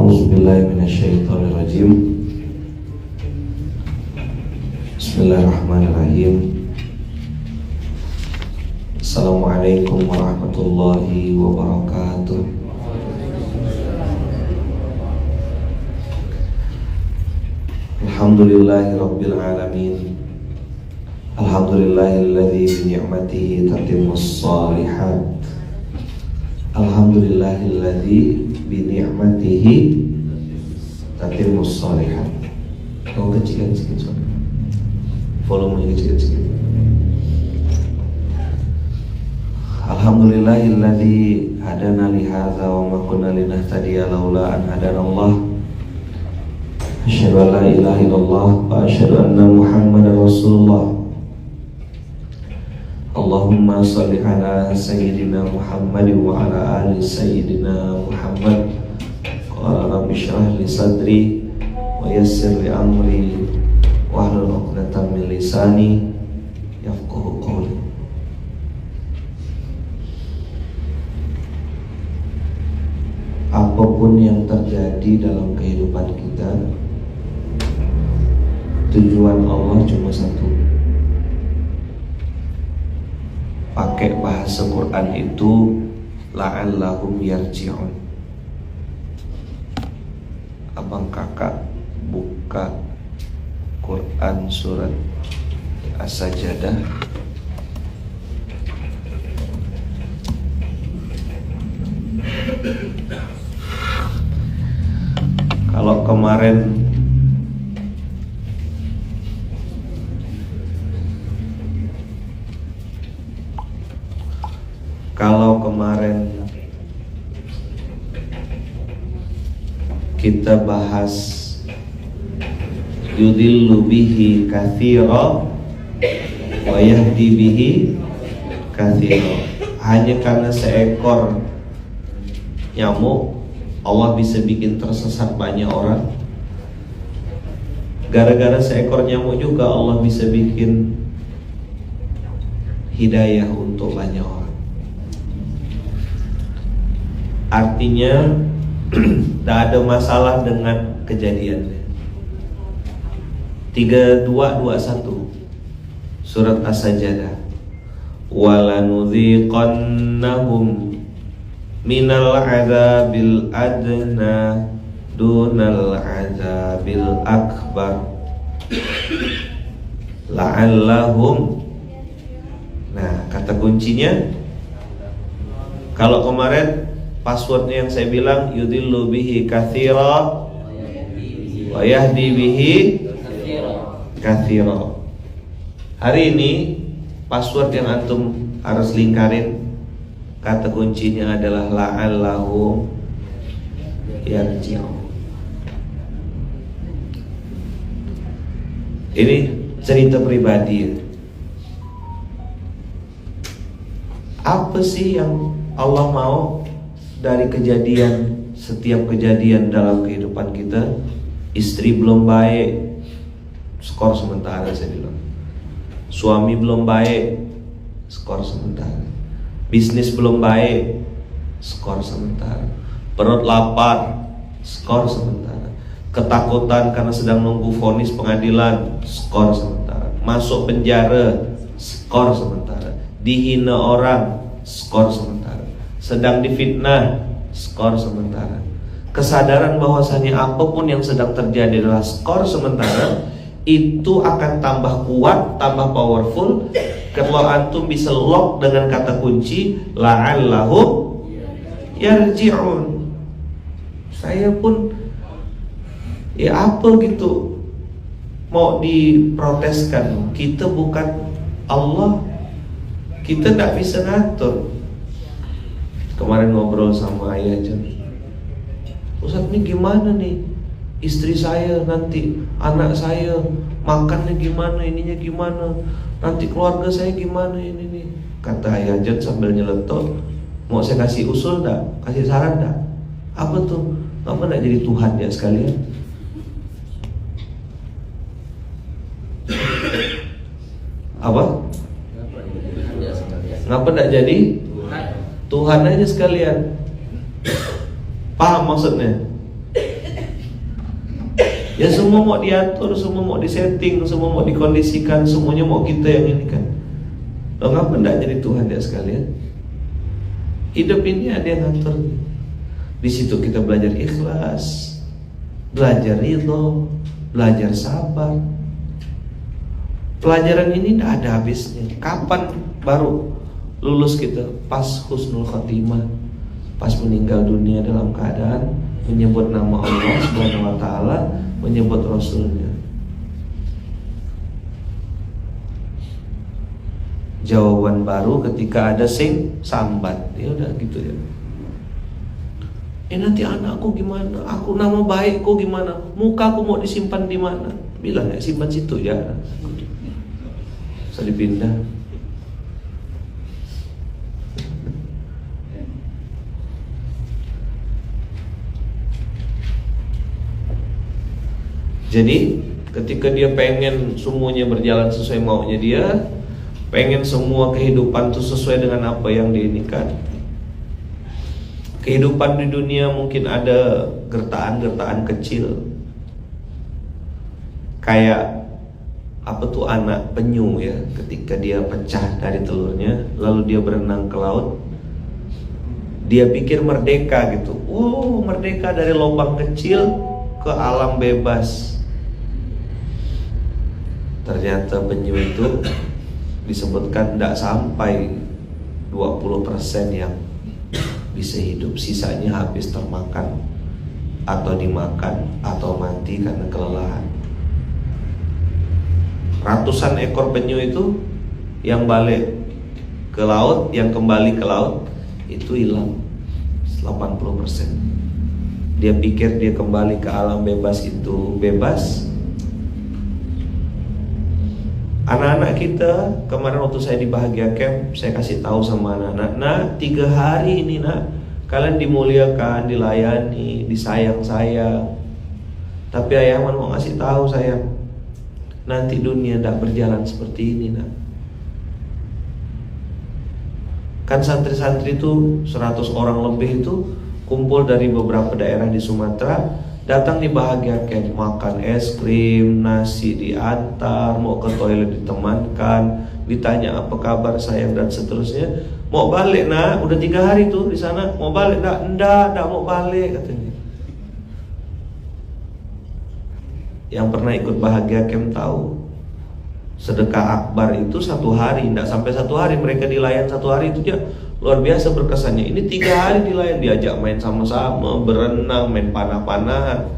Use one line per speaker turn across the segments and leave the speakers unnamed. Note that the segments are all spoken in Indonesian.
A'udzubillahiminasyaitonirrajim. Bismillahirrahmanirrahim. Assalamualaikum warahmatullahi wabarakatuh. Alhamdulillahi rabbil alamin. Alhamdulillahilladzi bi ni'matihi tatimmus shalihat. Alhamdulillahilladzi bi ni'matihi tatimmus shalihat. Kau kecilkan sedikit, volumenya kecil-kecil. Alhamdulillahilladzi hadana li hadza wa ma kunna linahtadiya laula an hadanallah. Asyhadu an la ilaha illallah wa asyhadu anna Muhammadar Rasulullah. Allahumma shalli ala sayyidina Muhammad wa ala ali sayyidina Muhammad. Qala rabbi shrah li sadri wa yassir li amri wahlul 'uqdatam min lisani yafqahu qawli. Apapun yang terjadi dalam kehidupan kita, tujuan Allah cuma satu. Pakai bahasa Quran itu la'allahum yarji'un. Abang kakak buka Quran surat As-Sajdah kalau kemarin kita bahas yudillu bihi katsira wa yahdi bihi katsira, hanya karena seekor nyamuk Allah bisa bikin tersesat banyak orang. Gara-gara seekor nyamuk juga Allah bisa bikin hidayah untuk banyak orang. Artinya tidak ada masalah dengan kejadiannya. 3221 surat As-Sajdah. Walanudhiqannahum minal adzabil adna dunal adzabil akbar la'allahum. Nah, kata kuncinya, kalau kemarin passwordnya yang saya bilang yudillu bihi katsira wa yahdi bihi katsira. Hari ini password yang antum harus lingkarin, kata kuncinya adalah la'allahu yarji'un. Ini cerita pribadi. Apa sih yang Allah mau dari kejadian, setiap kejadian dalam kehidupan kita? Istri belum baik, skor sementara saya bilang. Suami belum baik, skor sementara. Bisnis belum baik, skor sementara. Perut lapar, skor sementara. Ketakutan karena sedang nunggu vonis pengadilan, skor sementara. Masuk penjara, skor sementara. Dihina orang, skor sementara. Sedang difitnah, skor sementara. Kesadaran bahwasanya apapun yang sedang terjadi adalah skor sementara, itu akan tambah kuat, tambah powerful kalau antum bisa lock dengan kata kunci la'allahu yarji'un. Saya pun ya apa gitu mau diproteskan, kita bukan Allah, kita tidak bisa ngatur. Kemarin ngobrol sama ayah aja, Ustaz ini gimana nih, istri saya nanti, anak saya makannya gimana, ininya gimana, nanti keluarga saya gimana ini nih. Kata ayah Jad sambil nyeletuk, mau saya kasih usul enggak? Kasih saran enggak? Apa tuh? Apa enggak jadi Tuhan ya sekalian? Apa? Ngapa enggak jadi Tuhan aja sekalian? Paham maksudnya? Ya semua mau diatur, semua mau disetting, semua mau dikondisikan, semuanya mau kita yang ini kan. Loh ngapa enggak jadi Tuhan ya sekalian? Hidup ini ada yang ngatur. Di situ kita belajar ikhlas, belajar ridho, belajar sabar. Pelajaran ini tidak ada habisnya. Kapan baru lulus kita? Pas husnul khotimah, pas meninggal dunia dalam keadaan menyebut nama Allah Subhanahu wa taala, menyebut Rasulnya. Jawaban baru ketika ada sing sambat. Ya udah gitu ya. Nanti anakku gimana? Aku nama baikku gimana? Mukaku mau disimpan di mana? Bilang ya simpan situ ya. Bisa dipindah. Jadi ketika dia pengen semuanya berjalan sesuai maunya dia, pengen semua kehidupan itu sesuai dengan apa yang diinginkan. Kehidupan di dunia mungkin ada gertaan-gertaan kecil, kayak apa tuh anak penyu ya, ketika dia pecah dari telurnya lalu dia berenang ke laut, dia pikir merdeka gitu. Oh, merdeka dari lubang kecil ke alam bebas. Ternyata penyu itu disebutkan tidak sampai 20% yang bisa hidup, sisanya habis termakan atau dimakan atau mati karena kelelahan. Ratusan ekor penyu itu yang balik ke laut, yang kembali ke laut itu hilang 80%. Dia pikir dia kembali ke alam bebas itu bebas. Anak-anak kita kemarin waktu saya di Bahagia Camp, saya kasih tahu sama anak-anak, nah 3 hari ini nak, kalian dimuliakan, dilayani, disayang-sayang. Tapi ayah mau ngasih tahu sayang, nanti dunia tidak berjalan seperti ini nak. Kan santri-santri itu 100 orang lebih itu kumpul dari beberapa daerah di Sumatera, datang di Bahagia Camp, makan es krim, nasi diantar, mau ke toilet ditemankan, ditanya apa kabar sayang dan seterusnya. Mau balik nak, udah 3 hari tuh di sana, mau balik nak? Enggak mau balik katanya. Yang pernah ikut Bahagia Camp tahu, sedekah akbar itu 1 hari, enggak sampai 1 hari mereka dilayan 1 hari itu aja luar biasa berkesannya. Ini 3 hari dilayan, diajak main sama-sama, berenang, main panah-panahan.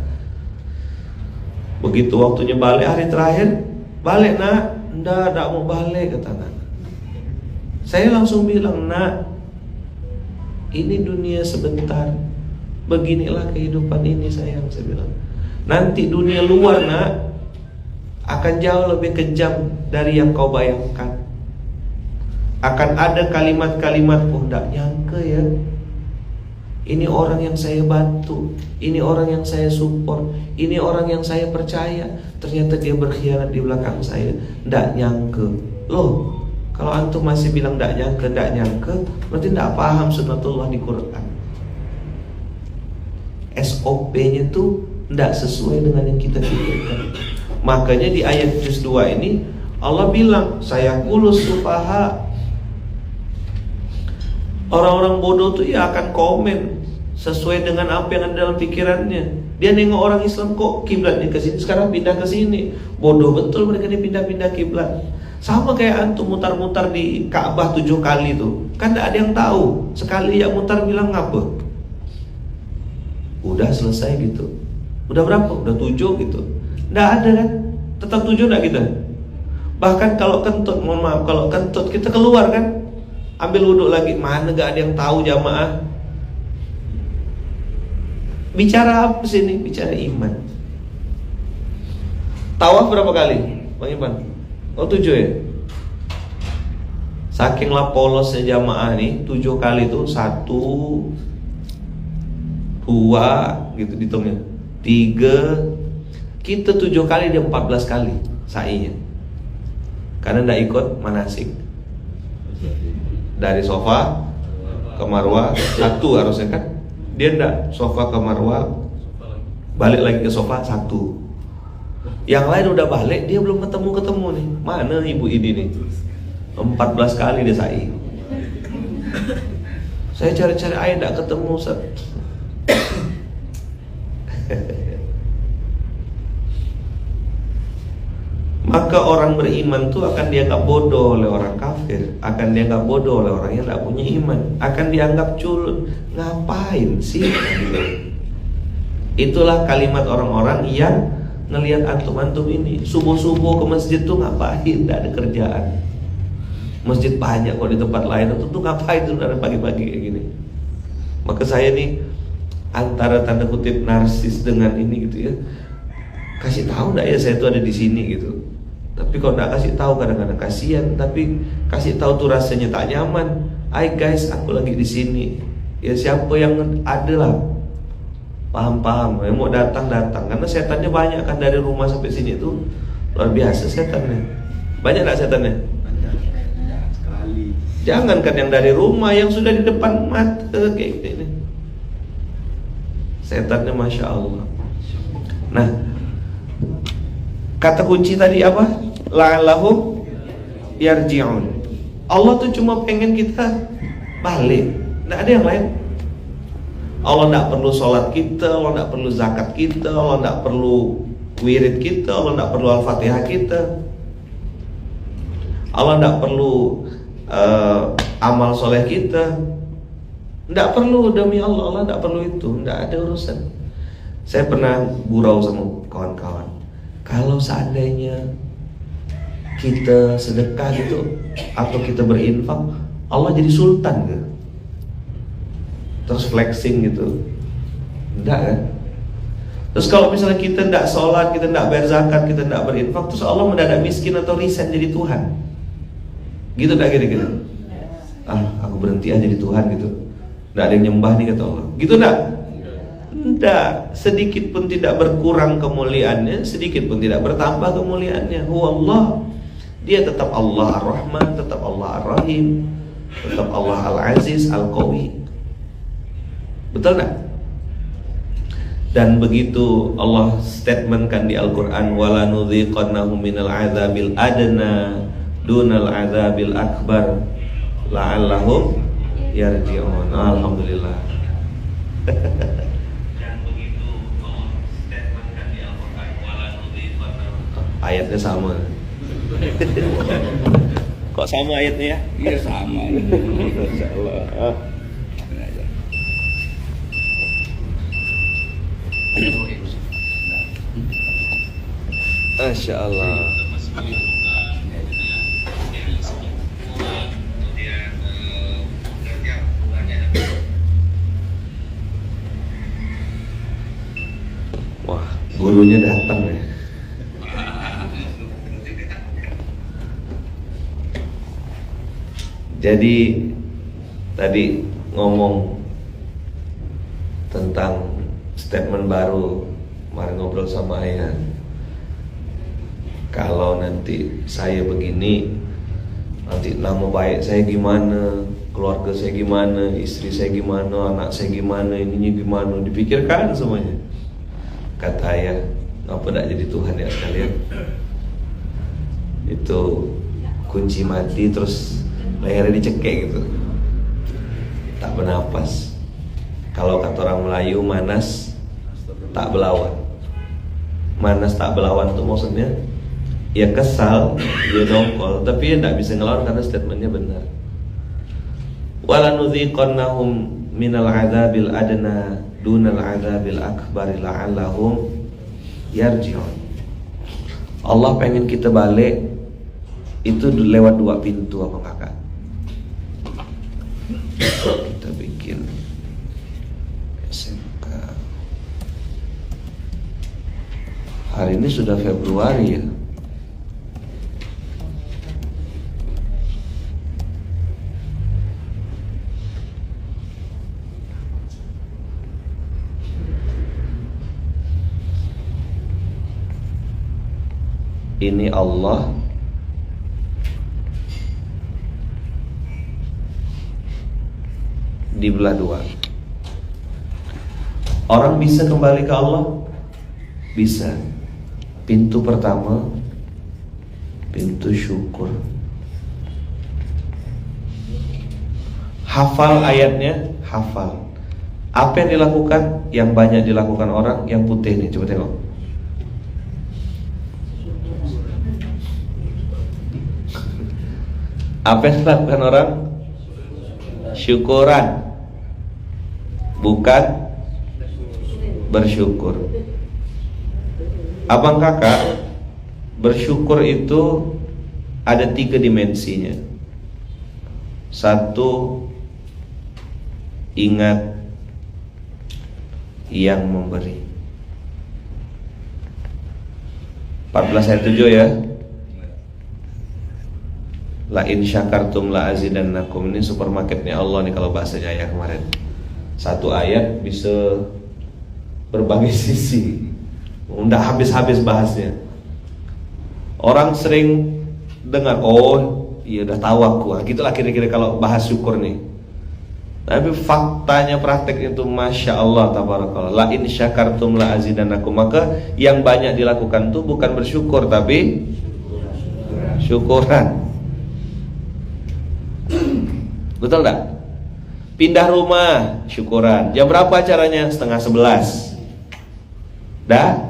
Begitu waktunya balik hari terakhir, balik nak? Enggak mau balik kata anak. Saya langsung bilang, nak, ini dunia sebentar, beginilah kehidupan ini sayang. Saya bilang, nanti dunia luar nak akan jauh lebih kejam dari yang kau bayangkan. Akan ada kalimat-kalimat, oh enggak nyangka ya, ini orang yang saya bantu, ini orang yang saya support, ini orang yang saya percaya, ternyata dia berkhianat di belakang saya. Enggak nyangka. Loh, kalau antum masih bilang enggak nyangka, berarti enggak paham sunnatullah di Quran. SOP-nya tuh enggak sesuai dengan yang kita pikirkan. Makanya di ayat juz 2 ini Allah bilang, saya kulus sufaha. Orang-orang bodoh tuh ya akan komen sesuai dengan apa yang ada dalam pikirannya. Dia nengok orang Islam, kok kiblatnya ke sini, sekarang pindah ke sini. Bodoh betul mereka dipindah-pindah kiblat. Sama kayak antum mutar-mutar di Ka'bah 7 kali tuh, kan tidak ada yang tahu. Sekali yang mutar bilang ngapa? Udah selesai gitu. Udah berapa? Udah 7 gitu. Tidak ada kan? Tetap 7 enggak kita? Bahkan kalau kentut, mohon maaf, kalau kentut kita keluar kan, ambil wudhu lagi, mana gak ada yang tahu jamaah. Bicara apa sini? Bicara iman. Tawaf berapa kali Bang Iman? Oh 7 ya? Sakinglah polosnya jamaah nih, 7 kali tuh 1, 2 gitu ditungnya, 3. Kita 7 kali, dia 14 kali sa'inya, karena ndak ikut manasik. Dari sofa ke marwah 1 harusnya kan, dia ndak sofa ke marwah, balik lagi ke sofa 1. Yang lain udah balik, dia belum ketemu nih. Mana ibu ini nih? 14 kali dia sa'i. Saya cari-cari air tidak ketemu, Ustaz. Maka orang beriman itu akan dianggap bodoh oleh orang kafir, akan dianggap bodoh oleh orang yang tidak punya iman, akan dianggap culun. Ngapain sih? Itulah kalimat orang-orang yang ngelihat antum-antum ini subuh-subuh ke masjid tuh ngapain? Tidak ada kerjaan. Masjid banyak kok di tempat lain, tuh ngapain tuh ada pagi-pagi kayak gini? Maka saya nih antara tanda kutip narsis dengan ini gitu ya. Kasih tahu enggak ya saya tuh ada di sini gitu. Tapi kalau enggak kasih tahu kadang-kadang kasihan, tapi kasih tahu tuh rasanya tak nyaman. Hai guys, aku lagi di sini. Ya siapa yang ada lah. Paham-paham, yang mau datang karena setannya banyak kan dari rumah sampai sini tuh luar biasa setannya. Banyak enggak setannya?
Banyak sekali.
Jangankan yang dari rumah, yang sudah di depan mata kayak gini. Setannya Masya Allah. Nah, kata kunci tadi apa? La'allahum yarji'un. Allah tuh cuma pengen kita balik, tidak ada yang lain. Allah tidak perlu sholat kita, Allah tidak perlu zakat kita, Allah tidak perlu wirid kita, Allah tidak perlu al-fatihah kita, Allah tidak perlu amal soleh kita. Tidak perlu, demi Allah, Allah tidak perlu itu, tidak ada urusan. Saya pernah gurau sama kawan-kawan, kalau seandainya kita sedekah gitu atau kita berinfak, Allah jadi sultan gitu, terus flexing gitu, enggak kan? Terus kalau misalnya kita tidak sholat, kita tidak bayar zakat, kita tidak berinfak, terus Allah mendadak miskin atau resign jadi Tuhan, gitu enggak kira-kira? Aku berhenti aja jadi Tuhan gitu, enggak ada yang nyembah nih kata Allah, gitu enggak? Enggak, sedikit pun tidak berkurang kemuliaannya, sedikit pun tidak bertambah kemuliaannya. Huwallah, dia tetap Allah Ar-Rahman, tetap Allah Ar-Rahim, tetap Allah Al-Aziz, Al-Qawi. Betul tak? Dan begitu Allah statementkan di Al-Quran, wala nudhiqannahum minal adzabil adna dunal adzabil akbar la'allahum yarji'un. Alhamdulillah. Dan begitu Allah statementkan di Al-Quran, wala nudhiqannahum. Ayatnya sama. Kok sama ayatnya ya?
Iya sama.
Insyaallah. Masya Allah. Wah, gurunya datang ya. Jadi tadi ngomong tentang statement baru, kemarin ngobrol sama ayah. Kalau nanti saya begini, nanti nama baik saya gimana, keluarga saya gimana, istri saya gimana, anak saya gimana, ininya gimana, dipikirkan semuanya. Kata ayah, apa tidak jadi Tuhan ya sekalian? Itu kunci mati terus lehernya dicekek gitu, tak bernapas. Kalau kata orang Melayu, manas tak belawan. Manas tak belawan itu maksudnya ya kesal, dia dongkol, tapi dia tidak bisa ngelawan karena statementnya benar. Wala nudhiqannahum minal adzabil adna dunal adzabil akbar la'allahum yarji'un. Allah pengen kita balik itu lewat dua pintu apa kakak? Kita bikin SMK. Hari ini sudah Februari ya. Ini Allah dibelah dua. Orang bisa kembali ke Allah? Bisa. Pintu pertama, pintu syukur. Hafal ayatnya, hafal. Apa yang dilakukan? Yang banyak dilakukan orang, yang putih nih, coba tengok. Apa yang dilakukan orang? Syukuran, bukan bersyukur. Abang kakak, bersyukur itu ada 3 dimensinya. 1, ingat yang memberi. 14 ayat 7 ya. La in syakartum la azidannakum. Ini supermarketnya Allah nih kalau bahasanya ayat kemarin. 1 ayat bisa berbagai sisi. Udah habis-habis bahasnya. Orang sering dengar, oh iya udah tahu aku. Nah, gitulah kira-kira kalau bahas syukur nih. Tapi faktanya praktek itu Masya Allah tabarakallah. La in syakartum la azidannakum. Maka yang banyak dilakukan tuh bukan bersyukur tapi syukuran. Betul tak? Pindah rumah, syukuran. Jam berapa acaranya? 10:30. Dah?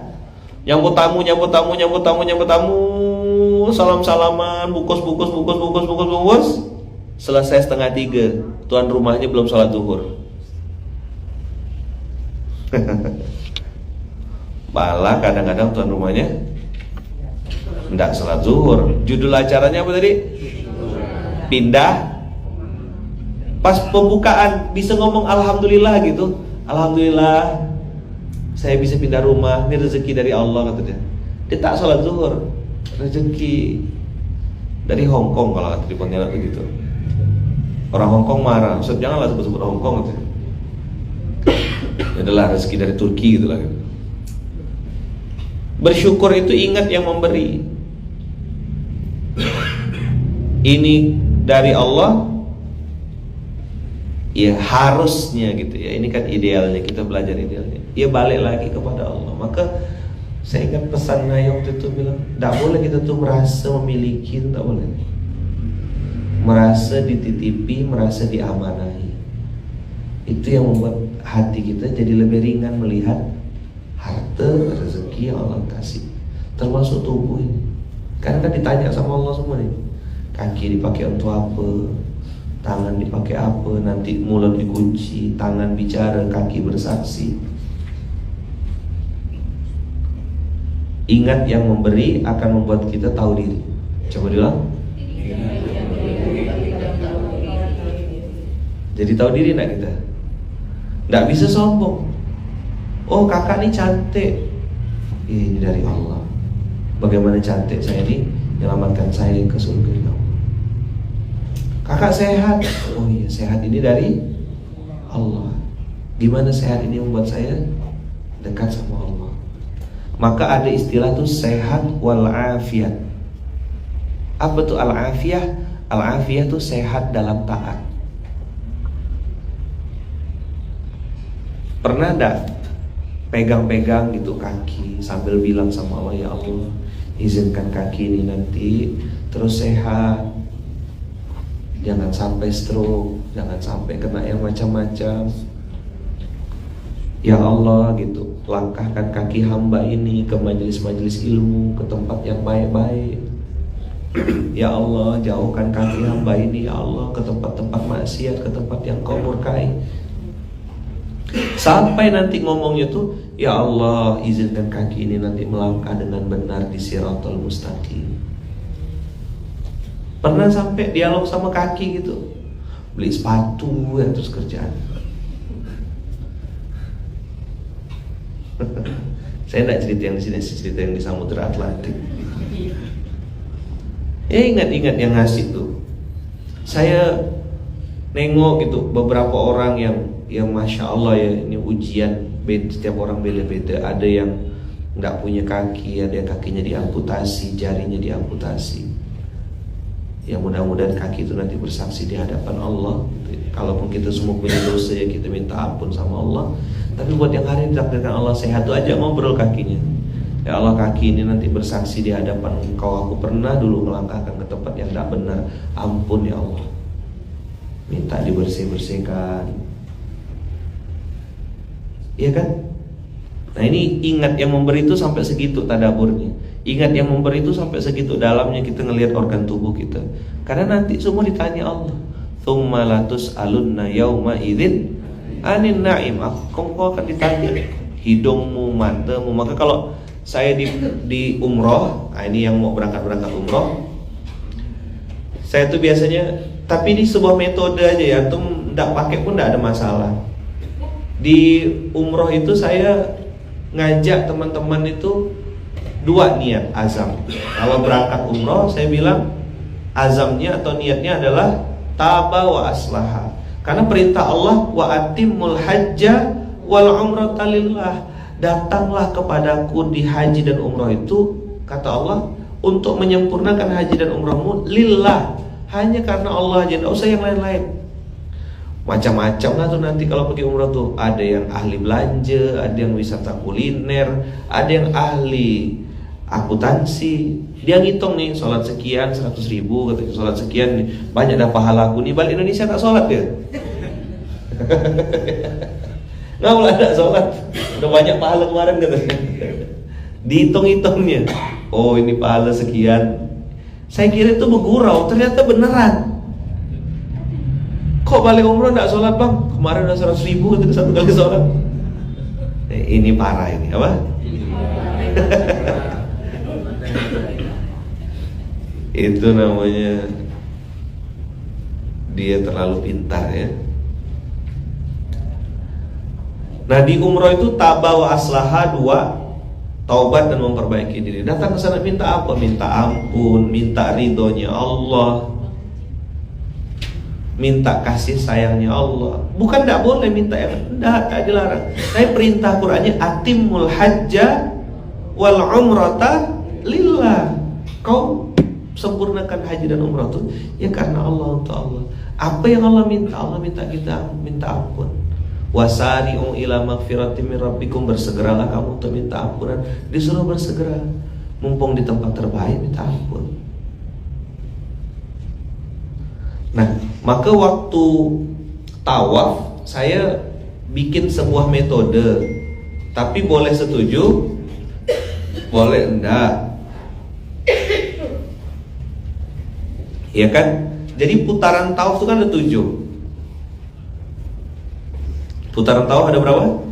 Nyambut tamu, salam-salaman, bungkus. Selesai 2:30. Tuan rumahnya belum sholat zuhur. Malah kadang-kadang tuan rumahnya enggak sholat zuhur. Judul acaranya apa tadi? Pindah. Pas pembukaan bisa ngomong alhamdulillah gitu. Alhamdulillah saya bisa pindah rumah, ini rezeki dari Allah kata dia. Dia tak sholat zuhur, rezeki dari Hong Kong kalau kata di Pontianak begitu. Orang Hong Kong marah, Ustaz janganlah sebut-sebut Hong Kong kata. Adalah rezeki dari Turki gitulah. Bersyukur itu ingat yang memberi. Ini dari Allah. Ya harusnya gitu ya. Ini kan idealnya, kita belajar idealnya. Ya balik lagi kepada Allah. Maka saya ingat pesan Naya waktu itu bilang, tidak boleh kita tuh merasa memiliki, tidak boleh. Merasa dititipi, merasa diamanahi. Itu yang membuat hati kita jadi lebih ringan melihat harta rezeki yang Allah kasih. Termasuk tubuh ini. Karena kan ditanya sama Allah semua nih. Kaki dipakai untuk apa? Tangan dipakai apa? Nanti mulut dikunci, tangan bicara, kaki bersaksi. Ingat yang memberi akan membuat kita tahu diri. Coba diulang. Jadi tahu diri enggak kita? Enggak bisa sombong. Oh kakak ini cantik. Ini dari Allah. Bagaimana cantik saya ini menyelamatkan saya ke surga. Kakak sehat. Oh iya sehat ini dari Allah. Gimana sehat ini membuat saya dekat sama Allah. Maka ada istilah tuh sehat wal afiyah. Apa tuh al afiyah? Al afiyah tuh sehat dalam taat. Pernah enggak pegang-pegang gitu kaki sambil bilang sama Allah, ya Allah izinkan kaki ini nanti terus sehat. Jangan sampai stroke, jangan sampai kena yang macam-macam. Ya Allah gitu, langkahkan kaki hamba ini ke majelis-majelis ilmu, ke tempat yang baik-baik. Ya Allah, jauhkan kaki hamba ini ya Allah ke tempat-tempat maksiat, ke tempat yang Kau murkai. Sampai nanti ngomongnya tuh, ya Allah izinkan kaki ini nanti melangkah dengan benar di Siratal Mustaqim. Pernah sampai dialog sama kaki gitu, beli sepatu ya terus kerjaan. Saya tidak cerita yang di sini, cerita yang di Samudra Atlantik. Ya ingat-ingat yang ngasih tuh. Saya nengok gitu beberapa orang yang Masya Allah ya, ini ujian. Setiap orang beda-beda. Ada yang nggak punya kaki, ada yang kakinya diamputasi, jarinya diamputasi. Ya mudah-mudahan kaki itu nanti bersaksi di hadapan Allah. Kalaupun kita semua punya dosa ya kita minta ampun sama Allah. Tapi buat yang hari ini ditakdirkan Allah sehat tuh aja ngobrol kakinya. Ya Allah, kaki ini nanti bersaksi di hadapan Engkau, aku pernah dulu melangkahkan ke tempat yang tidak benar. Ampun ya Allah. Minta dibersih-bersihkan. Iya kan? Nah ini ingat yang memberi itu sampai segitu tadaburnya. Ingat yang memberi itu sampai segitu dalamnya kita ngelihat organ tubuh kita. Karena nanti semua ditanya Allah. Tsumma latus'alunna yauma idzin anin na'im. Kau akan ditanya hidungmu, matamu. Maka kalau saya di umroh, nah ini yang mau berangkat umroh, saya tuh biasanya, tapi ini sebuah metode aja ya, antum nggak pakai pun nggak ada masalah. Di umroh itu saya ngajak teman-teman itu 2 niat azam. Kalau berangkat umroh saya bilang azamnya atau niatnya adalah taba wa aslaha. Karena perintah Allah wa atimul hajja wal umrata lillah. Datanglah kepadaku di haji dan umroh itu, kata Allah, untuk menyempurnakan haji dan umrohmu lillah, hanya karena Allah aja, tidak usah yang lain-lain. Macam-macam lah tuh nanti kalau pergi umroh tuh, ada yang ahli belanja, ada yang wisata kuliner, ada yang ahli akuntansi. Dia ngitung nih, sholat sekian 100.000, katanya sholat sekian nih, banyak dah pahalaku nih. Balik Indonesia tak sholat ya? Nggak boleh ada sholat, udah banyak pahala kemarin katanya. Dihitung-hitungnya, oh ini pahala sekian. Saya kira itu bergurau, ternyata beneran. Kok balik umroh nggak sholat bang? Kemarin udah 100.000 katanya 1 kali sholat. Ini parah ini, apa? Itu namanya dia terlalu pintar ya. Nah di umroh itu taba wa aslaha 2, taubat dan memperbaiki diri. Datang ke sana minta apa? Minta ampun, minta ridhonya Allah, minta kasih sayangnya Allah. Bukan tidak boleh minta yang tidak dilarang. Tapi perintah Qur'annya atimul hajja wal umrata lillah. Kau sempurnakan haji dan umrah itu ya karena Allah, untuk Allah. Apa yang Allah minta? Allah minta kita minta ampun. Wasari'u ila magfiratin min rabbikum, bersegeralah kamu untuk minta ampunan. Disuruh bersegera, mumpung di tempat terbaik minta ampun. Nah, maka waktu tawaf saya bikin sebuah metode. Tapi boleh setuju, boleh enggak. Ya kan? Jadi putaran tawaf itu kan ada 7. Putaran tawaf ada berapa?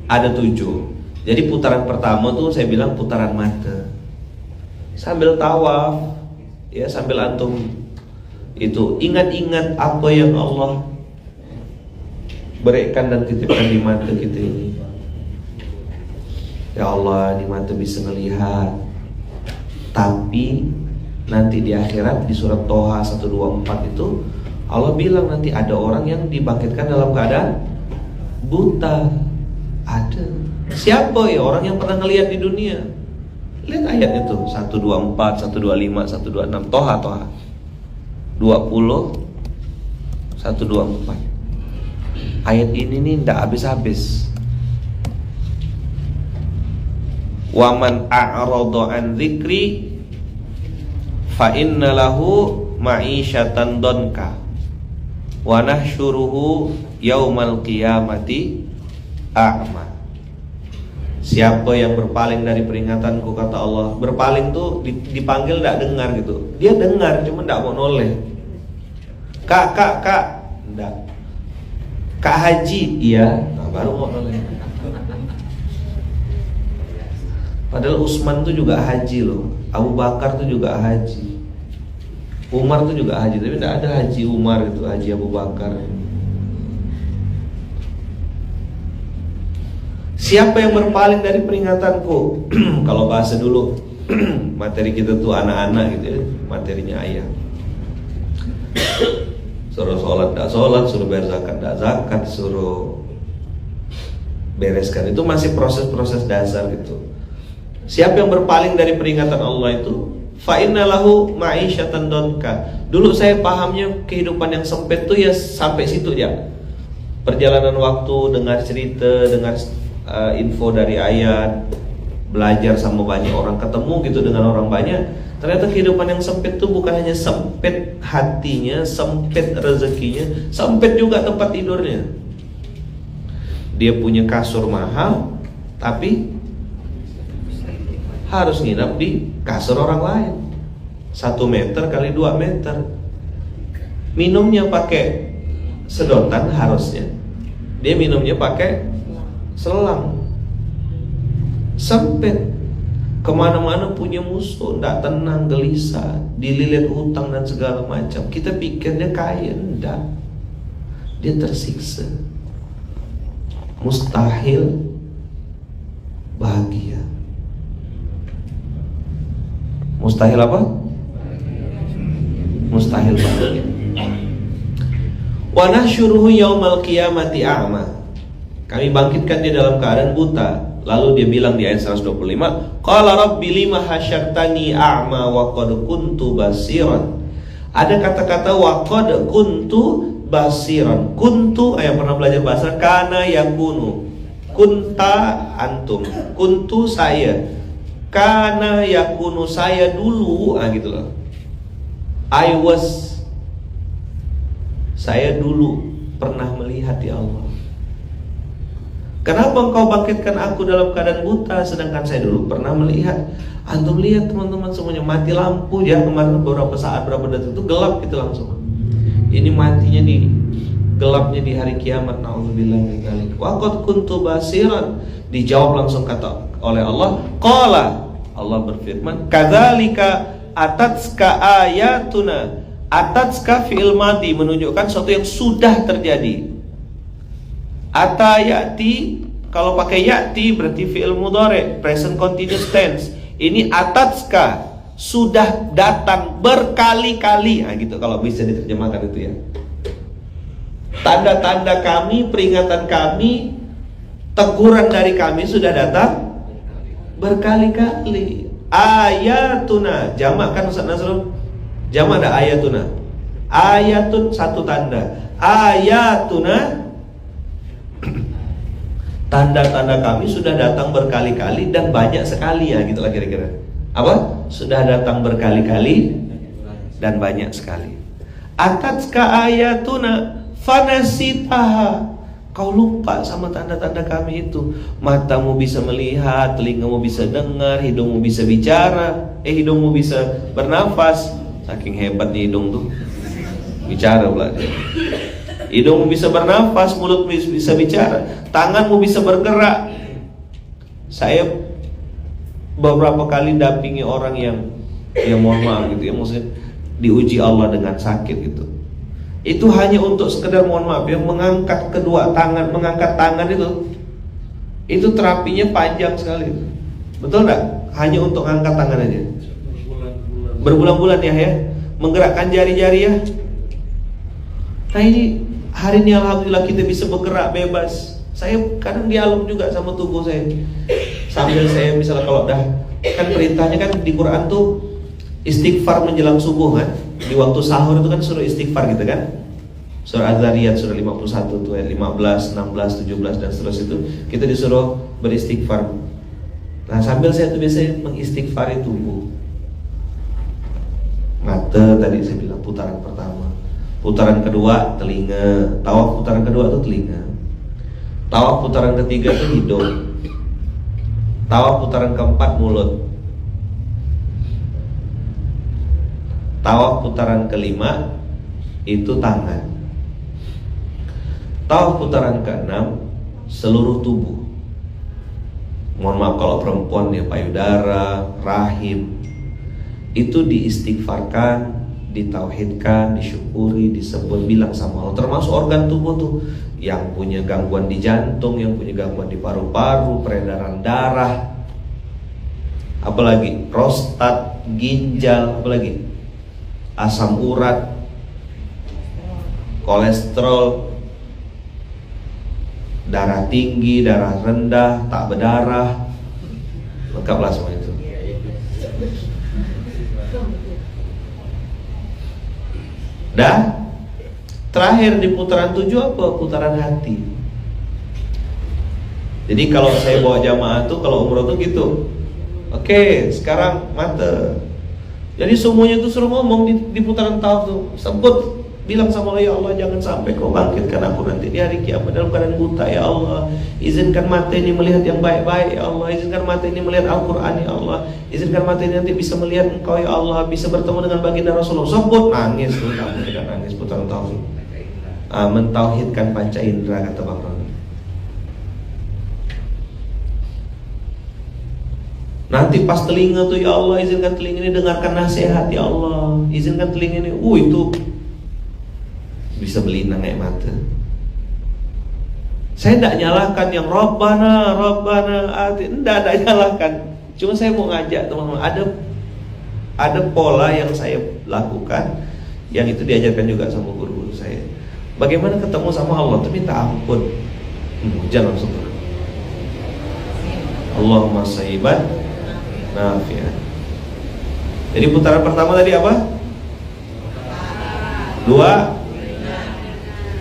Ada 7. Jadi putaran pertama tuh saya bilang putaran mata. Sambil tawaf, ya sambil antum itu ingat-ingat apa yang Allah berikan dan titipkan di mata kita ini. Ya Allah, di mata bisa melihat. Tapi nanti di akhirat di surat Toha 124 itu Allah bilang nanti ada orang yang dibangkitkan dalam keadaan buta. Ada. Siapa ya? Orang yang pernah ngelihat di dunia. Lihat ayatnya tuh 124, 125, 126 Toha 20 124. Ayat ini nih ndak habis-habis. Waman a'rada an dzikri fa inna lahu ma'isyatan donka wa nahsyuruhu yaumal qiyamati a'ma. Siapa yang berpaling dari peringatanku, kata Allah. Berpaling tuh dipanggil tidak dengar gitu. Dia dengar cuma tidak mau noleh. Kak enggak. Kak Haji, iya. Nah, baru mau noleh. Padahal Utsman tuh juga haji loh. Abu Bakar tuh juga haji. Umar tuh juga haji, tapi tidak ada Haji Umar itu, Haji Abu Bakar. Siapa yang berpaling dari peringatanku? Kalau bahasa dulu materi kita tuh anak-anak gitu ya, materinya ayah. Suruh sholat tidak sholat, suruh bayar zakat tidak zakat, suruh bereskan. Itu masih proses-proses dasar gitu. Siapa yang berpaling dari peringatan Allah itu, fa inna lahu ma'isyatan donka. Dulu saya pahamnya kehidupan yang sempit tuh ya sampai situ ya. Perjalanan waktu, dengar cerita, dengar info dari ayat, belajar sama banyak orang, ketemu gitu dengan orang banyak, ternyata kehidupan yang sempit tuh bukan hanya sempit hatinya, sempit rezekinya, sempit juga tempat tidurnya. Dia punya kasur mahal, tapi harus nginap di kasur orang lain, 1 meter kali 2 meter. Minumnya pakai sedotan harusnya, dia minumnya pakai selang. Sempit, kemana-mana punya musuh, tidak tenang, gelisah, dililit hutang dan segala macam. Kita pikir dia kaya, enggak, dia tersiksa. Mustahil bahagia. Mustahil apa? Mustahil bahagia. Wa nahsyuruhu yaumal qiyamati a'ma. Kami bangkitkan dia dalam keadaan buta. Lalu dia bilang di ayat 125, qala rabbi lima hasyartani a'ma wa qad kuntu basiran. Ada kata-kata wa qad kuntu basiran. Kuntu, yang pernah belajar bahasa, kana yakunu. Kunta antum. Kuntu saya. Kana yakunu saya dulu, gitu loh. I was, saya dulu pernah melihat ya Allah. Kenapa engkau bangkitkan aku dalam keadaan buta, sedangkan saya dulu pernah melihat? Antum lihat teman-teman semuanya, mati lampu ya kemarin beberapa saat, berapa detik itu gelap gitu langsung. Ini matinya di gelapnya di hari kiamat, naudzubillah min dzalik. Wa qad kuntu basiran. Dijawab langsung kata oleh Allah, qala, Allah berfirman, kadzalika atatska ayatuna. Atatska fi'il madhi, menunjukkan sesuatu yang sudah terjadi. Atayati, kalau pakai yati berarti fi'il mudhari, present continuous tense. Ini atatska, sudah datang berkali-kali. Gitu kalau bisa diterjemahkan itu ya. Tanda-tanda kami, peringatan kami, teguran dari kami sudah datang berkali-kali. Ayatuna, jamak kan Ustaz Nasrul? Jamak ada ayatuna. Ayatun satu tanda. Ayatuna, tanda-tanda kami sudah datang berkali-kali dan banyak sekali ya, gitulah kira-kira. Apa? Sudah datang berkali-kali dan banyak sekali. Atatska ayatuna fanasitaha. Kau lupa sama tanda-tanda kami itu. Matamu bisa melihat, telingamu bisa dengar, hidungmu bisa bicara, hidungmu bisa bernafas. Saking hebatnya hidung tuh, bicara pula dia. Hidungmu bisa bernafas, mulutmu bisa bicara, tanganmu bisa bergerak. Saya beberapa kali dampingi orang yang mohon maaf gitu ya, maksudnya diuji Allah dengan sakit gitu. Itu hanya untuk sekedar mohon maaf ya, mengangkat kedua tangan, mengangkat tangan itu terapinya panjang sekali. Betul enggak? Hanya untuk angkat tangan aja. Berbulan-bulan ya, menggerakkan jari-jari ya. Nah ini hari ini alhamdulillah kita bisa bergerak bebas. Saya kadang dialog juga sama tubuh saya. Sambil saya misalnya kalau dah, kan perintahnya kan di Quran tuh istighfar menjelang subuh kan. Di waktu sahur itu kan suruh istighfar gitu kan. Surah Az-Zariyat surah 51 tuh ayat 15, 16, 17 dan seterusnya itu kita disuruh beristighfar. Nah sambil saya tuh biasanya mengistighfari tubuh. Mata tadi saya bilang putaran pertama. Putaran kedua telinga. Tawaf putaran kedua itu telinga. Tawaf putaran ketiga itu hidung. Tawaf putaran keempat mulut. Tawaf putaran kelima itu tangan. Tawaf putaran keenam seluruh tubuh. Mohon maaf kalau perempuan ya, payudara, rahim. Itu diistighfarkan, ditauhidkan, disyukuri, disebut, bilang sama Allah. Termasuk organ tubuh tuh, yang punya gangguan di jantung, yang punya gangguan di paru-paru, peredaran darah, apalagi prostat, ginjal, apalagi asam urat, kolesterol, darah tinggi, darah rendah, tak berdarah, lengkaplah semua itu. Dan terakhir di putaran 7 apa? Putaran hati. Jadi kalau saya bawa jamaah tuh, kalau umroh tuh gitu. Oke, sekarang mata. Jadi semuanya tuh suruh ngomong di putaran tawaf tuh. Sebut, bilang sama Allah, ya Allah jangan sampai kau bangkitkan aku nanti di hari kiamat dalam keadaan buta, ya Allah. Izinkan mata ini melihat yang baik-baik, ya Allah. Izinkan mata ini melihat Al-Quran, ya Allah. Izinkan mata ini nanti bisa melihat Engkau, ya Allah. Bisa bertemu dengan baginda Rasulullah. Sebut, nangis tuh, kamu tidak nangis putaran tawaf. Mentauhidkan panca indera, kata Bang Ron. Nanti pas telinga tuh, ya Allah izinkan telinga ini dengarkan nasihat, ya Allah. Izinkan telinga ini, itu bisa belinang kayak mata. Saya tidak nyalahkan yang Rabbana ati, tidak nyalahkan. Cuma saya mau ngajak teman-teman, ada pola yang saya lakukan, yang itu diajarkan juga sama guru-guru saya. Bagaimana ketemu sama Allah tuh minta ampun. Jangan langsung. Allahumma sayyiban nafi'an. Jadi putaran pertama tadi apa? 2,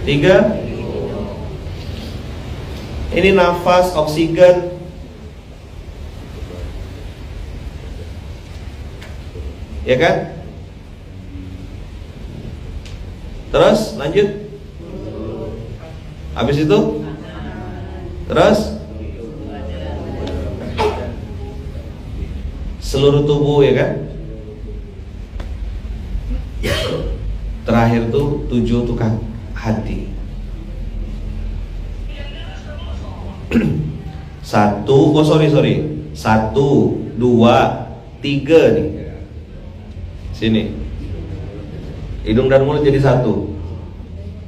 3. Ini nafas, oksigen. Ya kan? Terus lanjut. Habis itu terus seluruh tubuh, ya kan? Terakhir tuh 7 tuh kan hati. 1, 1, 2, 3 nih. Sini. Hidung dan mulut jadi satu.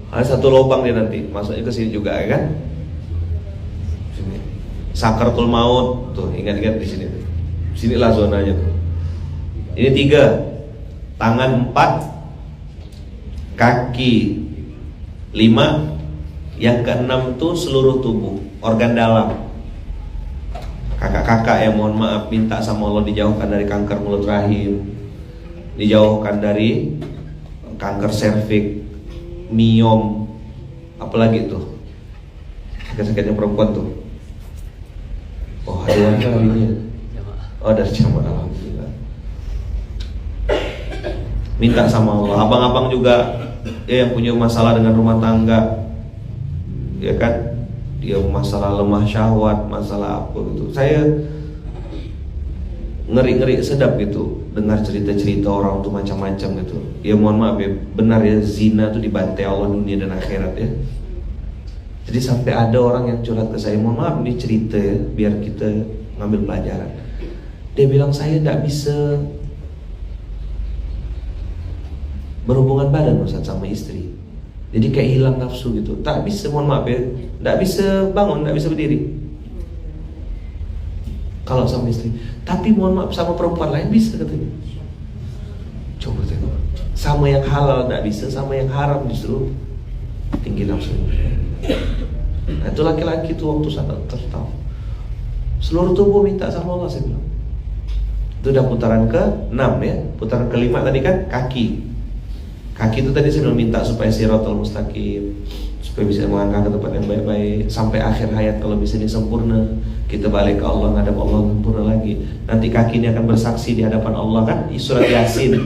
Ada satu lubang dia nanti, masuknya ke sini juga, ya kan? Sini. Sakaratul maut tuh, ingat-ingat di sini. Sinilah zonanya tuh. Ini 3. Tangan 4, kaki 5, yang ke-6 tuh seluruh tubuh, organ dalam. Kakak-kakak yang mohon maaf, minta sama Allah dijauhkan dari kanker mulut rahim, dijauhkan dari kanker serviks, miom, apalagi tuh sakit-sakitnya perempuan tuh. Oh, ada warga ini. Oh, dari jamaah, alhamdulillah. Minta sama Allah. Abang-abang juga yang punya masalah dengan rumah tangga, ya kan? Dia masalah lemah syahwat, masalah apa gitu. Saya ngeri-ngeri sedap gitu dengar cerita-cerita orang tuh macam-macam gitu. Ya mohon maaf ya, benar ya, zina tuh dibantai Allah dunia dan akhirat ya. Jadi sampai ada orang yang curhat ke saya, mohon maaf ini cerita ya, biar kita ngambil pelajaran. Dia bilang saya tidak bisa berhubungan badan Ustaz sama istri. Jadi kayak hilang nafsu gitu. Tak bisa, mohon maaf ya, tidak bisa bangun, tidak bisa berdiri kalau sama istri. Tapi mohon maaf sama perempuan lain bisa katanya. Coba tengok, sama yang halal tidak bisa, sama yang haram justru tinggi nafsu. Nah, itu laki-laki itu waktu saat tertawa, seluruh tubuh minta sama Allah, saya bilang. Itu udah putaran ke-6 ya. Putaran ke-5 tadi kan kaki. Kaki itu tadi saya bilang minta supaya siratal mustaqim, supaya bisa melangkah ke tempat yang baik-baik sampai akhir hayat. Kalau bisa ini sempurna, kita balik ke Allah, ngadap Allah sempurna lagi. Nanti kaki ini akan bersaksi di hadapan Allah kan, surat Yasin.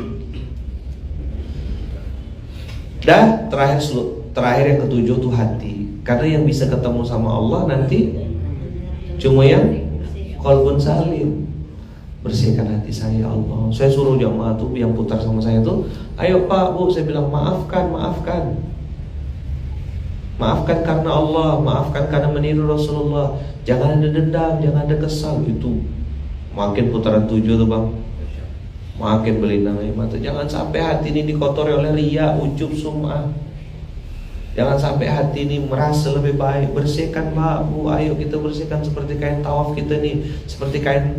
Dan terakhir yang ke-7 tuh hati. Karena yang bisa ketemu sama Allah nanti cuma yang qalbun salim. Bersihkan hati saya, ya Allah. Saya suruh jamaah tuh yang putar sama saya tuh, ayo Pak, Bu, saya bilang maafkan karena Allah, maafkan karena meniru Rasulullah. Jangan ada dendam, jangan ada kesal. Itu makin putaran 7 tuh Bang, makin berlinang air mata. Jangan sampai hati ini dikotori oleh riya, ujub, sum'ah. Jangan sampai hati ini merasa lebih baik. Bersihkan Pak, Bu, ayo kita bersihkan seperti kain tawaf kita nih, seperti kain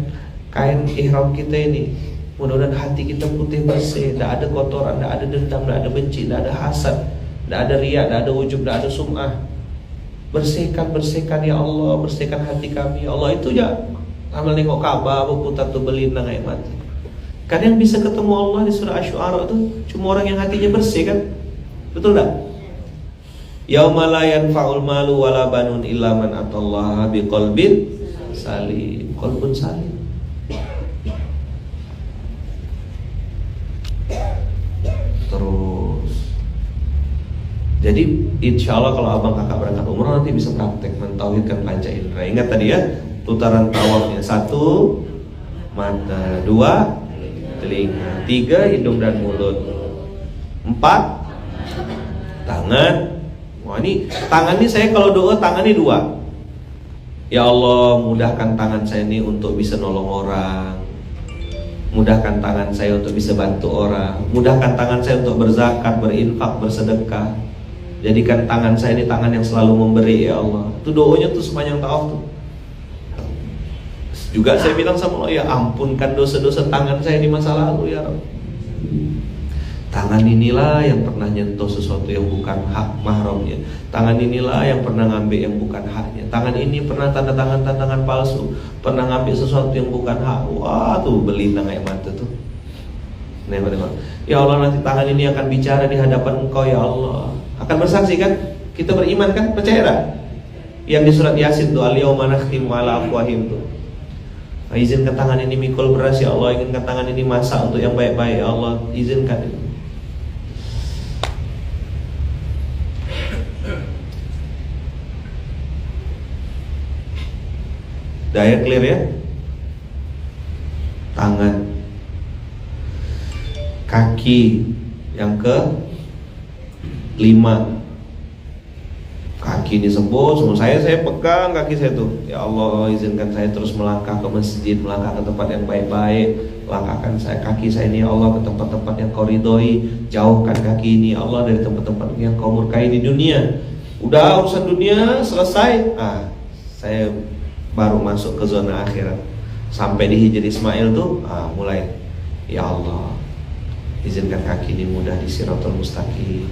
ihram kita ini. Mudah-mudahan hati kita putih bersih, tidak ada kotoran, tidak ada dendam, tidak ada benci, tidak ada hasad, tidak ada riya, tidak ada ujub, tidak ada sum'ah. Bersihkan ya Allah, bersihkan hati kami ya Allah. Itu ya amal nengok Ka'bah, putar tuh berlinang air mata. Karena yang bisa ketemu Allah di surah Asy-Syu'ara itu cuma orang yang hatinya bersih kan? Betul tak? Yauma la yanfa'ul malu wala banun illa man atallaha biqalbin salim. Qalbun salim. Terus, jadi insya Allah kalau abang kakak berangkat umroh nanti bisa praktek mentauhidkan panca indera. Ingat tadi ya, putaran tawafnya: 1 mata, 2 telinga, 3 hidung dan mulut, 4 tangan. Wah, ini tangan ini saya kalau doa tangan ini 2. Ya Allah, mudahkan tangan saya ini untuk bisa nolong orang. Mudahkan tangan saya untuk bisa bantu orang. Mudahkan tangan saya untuk berzakat, berinfak, bersedekah. Jadikan tangan saya ini tangan yang selalu memberi, ya Allah. Itu doanya tuh sepanjang tawaf tuh. Juga saya bilang sama Allah, ya ampunkan dosa-dosa tangan saya di masa lalu, ya Rabb. Tangan inilah yang pernah nyentuh sesuatu yang bukan hak mahramnya. Tangan inilah yang pernah ngambil yang bukan haknya. Tangan ini pernah tanda tangan palsu, pernah ngambil sesuatu yang bukan hak. Wah, tuh belinang air mata tuh. Ya Allah, nanti tangan ini akan bicara di hadapan Engkau, ya Allah. Akan bersaksi kan? Kita beriman kan? Percaya tak? Yang di surat Yasin tuh, al-yauma nakhtimu ala afwahim tuh. Izinkan tangan ini mikul beras, ya Allah. Izinkan tangan ini masak untuk yang baik-baik, ya Allah. Izinkan ini. Daya clear ya? Tangan, kaki yang ke-5. Kaki ini sembuh, semua saya pegang kaki saya tuh. Ya Allah, izinkan saya terus melangkah ke masjid, melangkah ke tempat yang baik-baik. Langkahkan saya, kaki saya ini, ya Allah, ke tempat-tempat yang Kau ridhoi. Jauhkan kaki ini, ya Allah, dari tempat-tempat yang Kau murkai di dunia. Udah urusan dunia selesai, saya baru masuk ke zona akhirat. Sampai di Hijri Ismail tuh, mulai, ya Allah, izinkan kaki ini mudah di Siratul Mustaqim,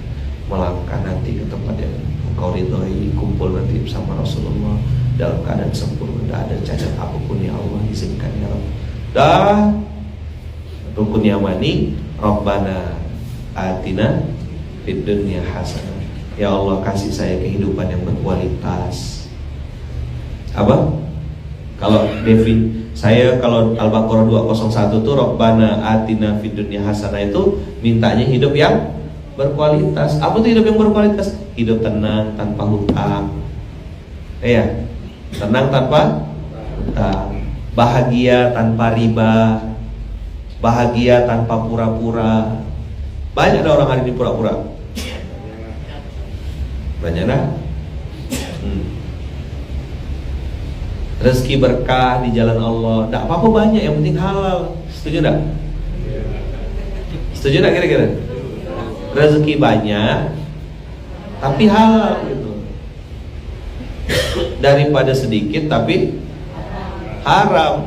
melangkah nanti ke tempat yang Engkau ridhoi, kumpul nanti bersama Rasulullah dalam keadaan sempurna, tidak ada cacat apapun, ya Allah, izinkan ya Rabb. Dah rukun yamani, Rabbana atina fid dunya hasanah. Ya Allah, kasih saya kehidupan yang berkualitas. Apa? Kalau saya kalau Al-Baqarah 201 tuh Rabbana atina fid dunya hasanah itu mintanya hidup yang berkualitas. Apa tuh hidup yang berkualitas? Hidup tenang tanpa hutang. Ya, tenang tanpa hutang. Bahagia tanpa riba. Bahagia tanpa pura-pura. Banyak ada orang hari ini pura-pura. Banyak dah. Rezeki berkah di jalan Allah. Tak apa-apa banyak, yang penting halal. Setuju tak? Setuju tak kira-kira? Rezeki banyak tapi halal gitu. Daripada sedikit tapi haram.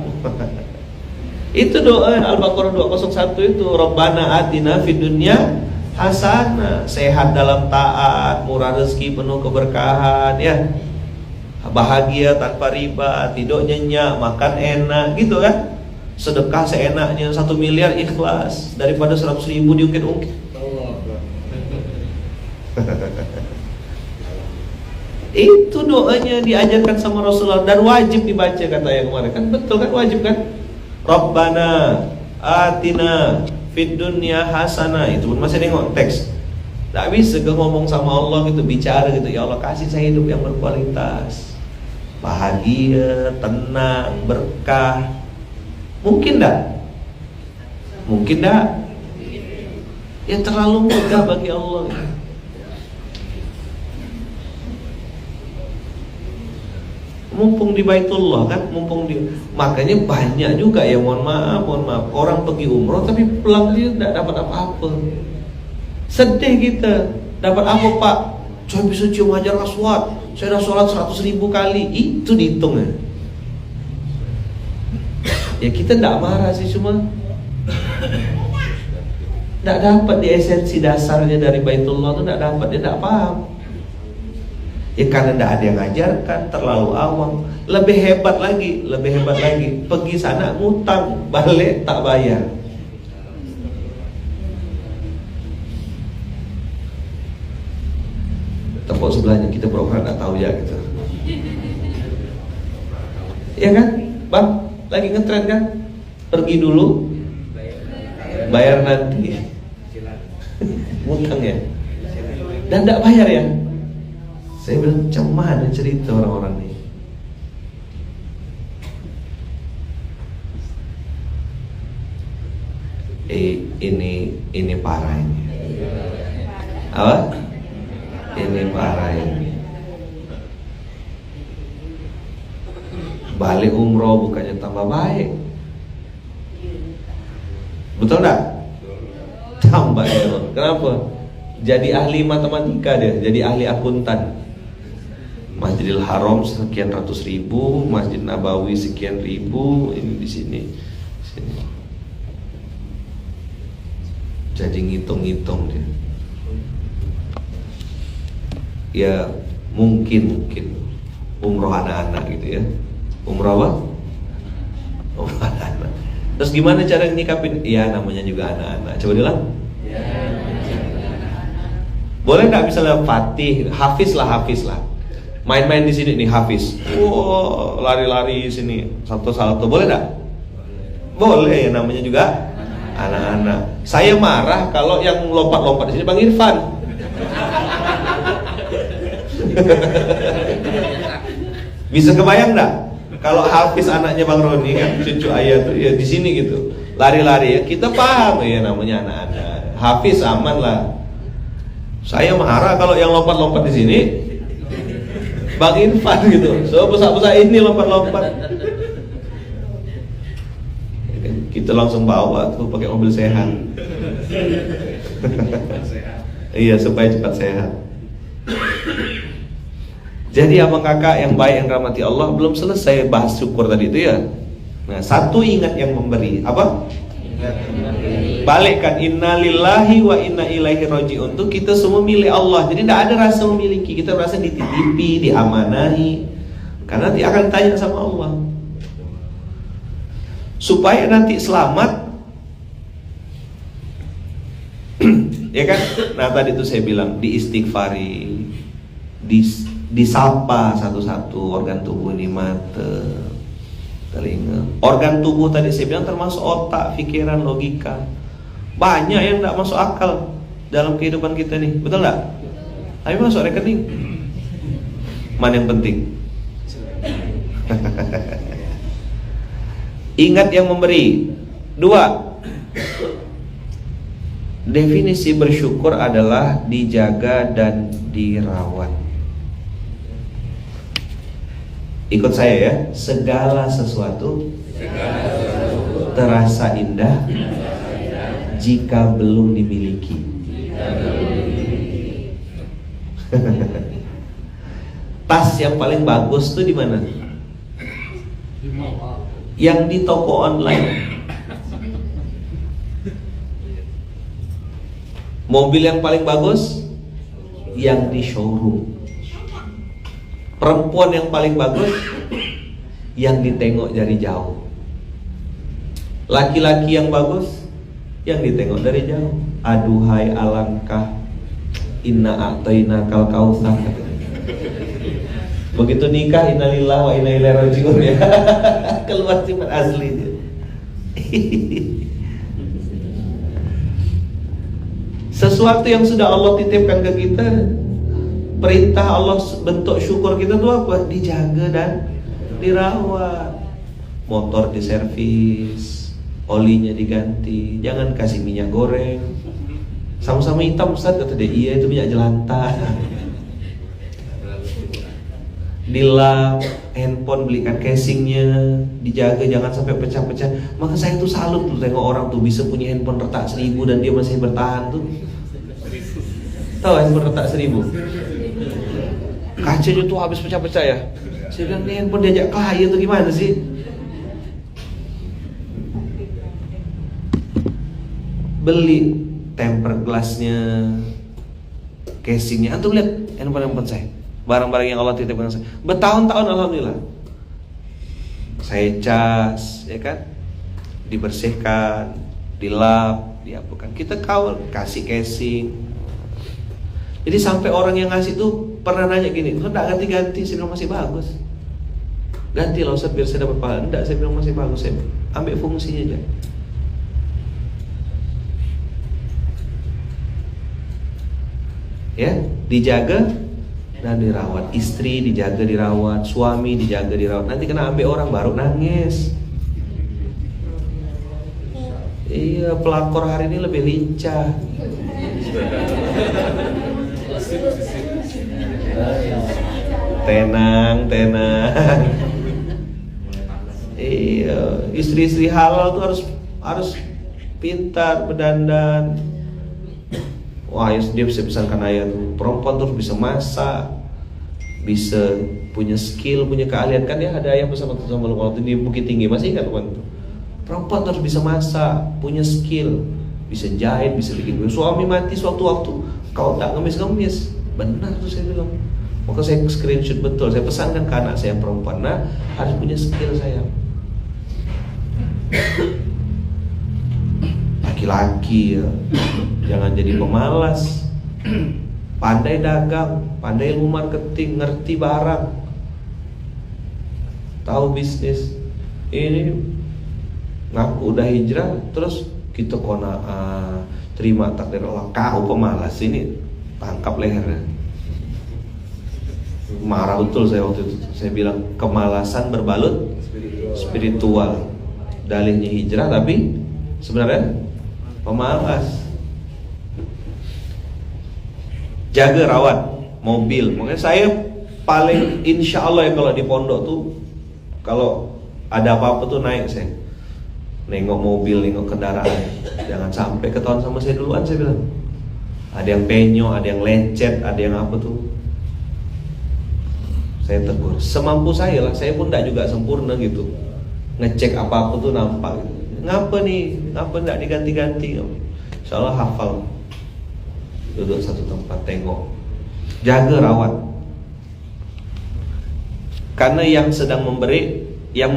Itu doa Al-Baqarah 201 itu, Rabbana atina fid dunya hasanah. Sehat dalam taat, murah rezeki, penuh keberkahan, ya. Bahagia tanpa riba, tidur nyenyak, makan enak, gitu kan? Sedekah seenaknya, 1 miliar ikhlas daripada 100.000 diungkit-ungkit. Itu doanya diajarkan sama Rasulullah dan wajib dibaca, kata yang kemarin kan, betul kan, wajib kan? Rabbana atina fid dunya hasanah. Itu pun masih nengok teks. Tak bisa ke ngomong sama Allah gitu, bicara gitu, ya Allah kasih saya hidup yang berkualitas, bahagia, tenang, berkah. Mungkin tak? Mungkin tak? Ya terlalu mudah bagi Allah. Mumpung di Baitullah kan, mumpung di, makanya banyak juga ya, mohon maaf, orang pergi umroh tapi pulang dia tidak dapat apa-apa. Sedih kita. Dapat apa Pak? Saya bisa cium hajar aswad, saya dah sholat 100.000 kali. Itu dihitung ya. Ya kita tidak marah sih, cuma tidak dapat di esensi dasarnya dari Baitullah itu, tidak dapat, dia tidak paham. Ya karena tidak ada yang ngajarkan, terlalu awam. Lebih hebat lagi, pergi sana ngutang, balik tak bayar. tepuk sebelahnya, kita pura-pura nggak tahu ya gitu. Iya kan, Bang? Lagi ngetren kan? Pergi dulu, bayar nanti. Ngutang ya? Dan nggak bayar ya? Saya bilang, mana cerita orang-orang ini? Ini parah ini. Apa? Ini parah ini. Balik umroh bukannya tambah baik. Betul enggak? Tambah ya. Kenapa? Jadi ahli matematika dia, jadi ahli akuntan. Masjidil Haram sekian ratus ribu, Masjid Nabawi sekian ribu, ini di sini. Jadi ngitung-ngitung dia. Ya mungkin umroh anak-anak gitu ya. Umroh apa? Umroh anak-anak. Terus gimana cara nyikapin? Ya namanya juga anak-anak. Coba bilang. Boleh nggak misalnya Fatih, Hafiz lah. Main-main di sini nih Hafiz. Wow, lari-lari sini salto-salto. Boleh nggak? Boleh, namanya juga anak-anak. Saya marah kalau yang lompat-lompat di sini Bang Irfan. Bisa kebayang nggak? Kalau Hafiz anaknya Bang Roni kan, cucu ayah tuh ya di sini gitu. Lari-lari ya, kita paham ya namanya anak-anak. Hafiz aman lah. Saya marah kalau yang lompat-lompat di sini Bang Irfan gitu. So pusat-pusat ini lompat-lompat. Kita langsung bawa tuh pakai mobil sehat. Iya, supaya cepat sehat. Jadi abang kakak yang baik yang rahmati Allah, belum selesai bahas syukur tadi itu ya. Nah, satu ingat yang memberi. Apa? Balikkan inna lillahi wa inna ilaihi raji'un. Tuh kita semua milik Allah. Jadi tidak ada rasa memiliki. Kita merasa dititipi, diamanahi. Karena nanti akan tanya sama Allah. Supaya nanti selamat. Ya kan? Nah tadi itu saya bilang diistighfari, disapa satu-satu organ tubuh ini, mata, telinga. Organ tubuh tadi saya bilang termasuk otak, pikiran, logika. Banyak yang tidak masuk akal dalam kehidupan kita nih, betul nggak? Tapi masuk rekening. Mana yang penting? Ingat yang memberi. 2. Definisi bersyukur adalah dijaga dan dirawat. Ikut saya ya. Segala sesuatu terasa indah jika belum dimiliki. Tas yang paling bagus tuh di mana? Yang di toko online. Mobil yang paling bagus yang di showroom. Perempuan yang paling bagus yang ditengok dari jauh. Laki-laki yang bagus yang ditengok dari jauh. Aduhai alangkah inna a'taina kal kautsar. Begitu nikah innalillahi wa inna ilaihi raji'un ya. Keluar sifat asli. Sesuatu yang sudah Allah titipkan ke kita, perintah Allah bentuk syukur kita itu apa? Dijaga dan dirawat. Motor diservis, olinya diganti, jangan kasih minyak goreng. Sama-sama hitam Ustaz, kata dia. Iya itu minyak jelantah. Dilap, handphone belikan casingnya, dijaga jangan sampai pecah-pecah. Maka saya tuh salut tuh tengok orang tuh bisa punya handphone retak 1000 dan dia masih bertahan tuh. Tahu handphone retak 1000? Kacanya tuh habis pecah-pecah ya. Saya bilang nih handphone diajak kaya tuh gimana sih? Beli temper glassnya, casingnya. Antum lihat handphone saya. Barang-barang yang Allah titipkan saya. Bertahun-tahun alhamdulillah. Saya cas, ya kan? Dibersihkan, dilap, diapakan. Kita kawal, kasih casing. Jadi sampai orang yang ngasih tuh pernah nanya gini, kok enggak ganti-ganti? Saya bilang masih bagus. Ganti lah Ustaz biar saya dapat pahala. Enggak, saya bilang masih bagus. Saya ambil fungsinya aja. Ya, dijaga dan dirawat. Istri dijaga dirawat, suami dijaga dirawat. Nanti kena ambil orang baru nangis. Iya, pelakor hari ini lebih lincah. Tenang. Iya, istri-istri halal tuh harus pintar berdandan. Wah, dia bisa pesankan ayat tuh. Perempuan tuh bisa masak, bisa punya skill, punya keahlian. Kan ya ada ayat bersama waktu di Bukit Tinggi, masih ingat kan? Perempuan harus bisa masak, punya skill, bisa jahit, bisa bikin kue. Suami mati suatu-waktu, kau tak ngemis-ngemis. Benar tuh saya bilang. Maka saya screenshot betul. Saya pesankan ke anak saya perempuan, nah harus punya skill saya. Laki-laki ya, jangan jadi pemalas. Pandai dagang, pandai ilmu marketing, ngerti barang, tahu bisnis. Ini ngaku udah hijrah, terus kita terima takdir Allah. Kau pemalas, ini tangkap lehernya. Marah betul saya waktu itu. Saya bilang kemalasan berbalut spiritual. Dalihnya hijrah tapi sebenarnya pemalas. Jaga rawat mobil. Makanya saya paling insya Allah ya kalau di pondok tuh, kalau ada apa-apa tuh naik saya. Nengok mobil, nengok kendaraan. Jangan sampai ketahuan sama saya duluan, saya bilang. Ada yang penyo, ada yang lecet, ada yang apa tuh. Saya tegur. Semampu saya lah, saya pun tidak juga sempurna gitu. Ngecek apa-apa tuh nampak gitu. Ngapa enggak diganti-ganti? Insyaallah hafal. Duduk satu tempat tengok. Jaga rawat. Karena yang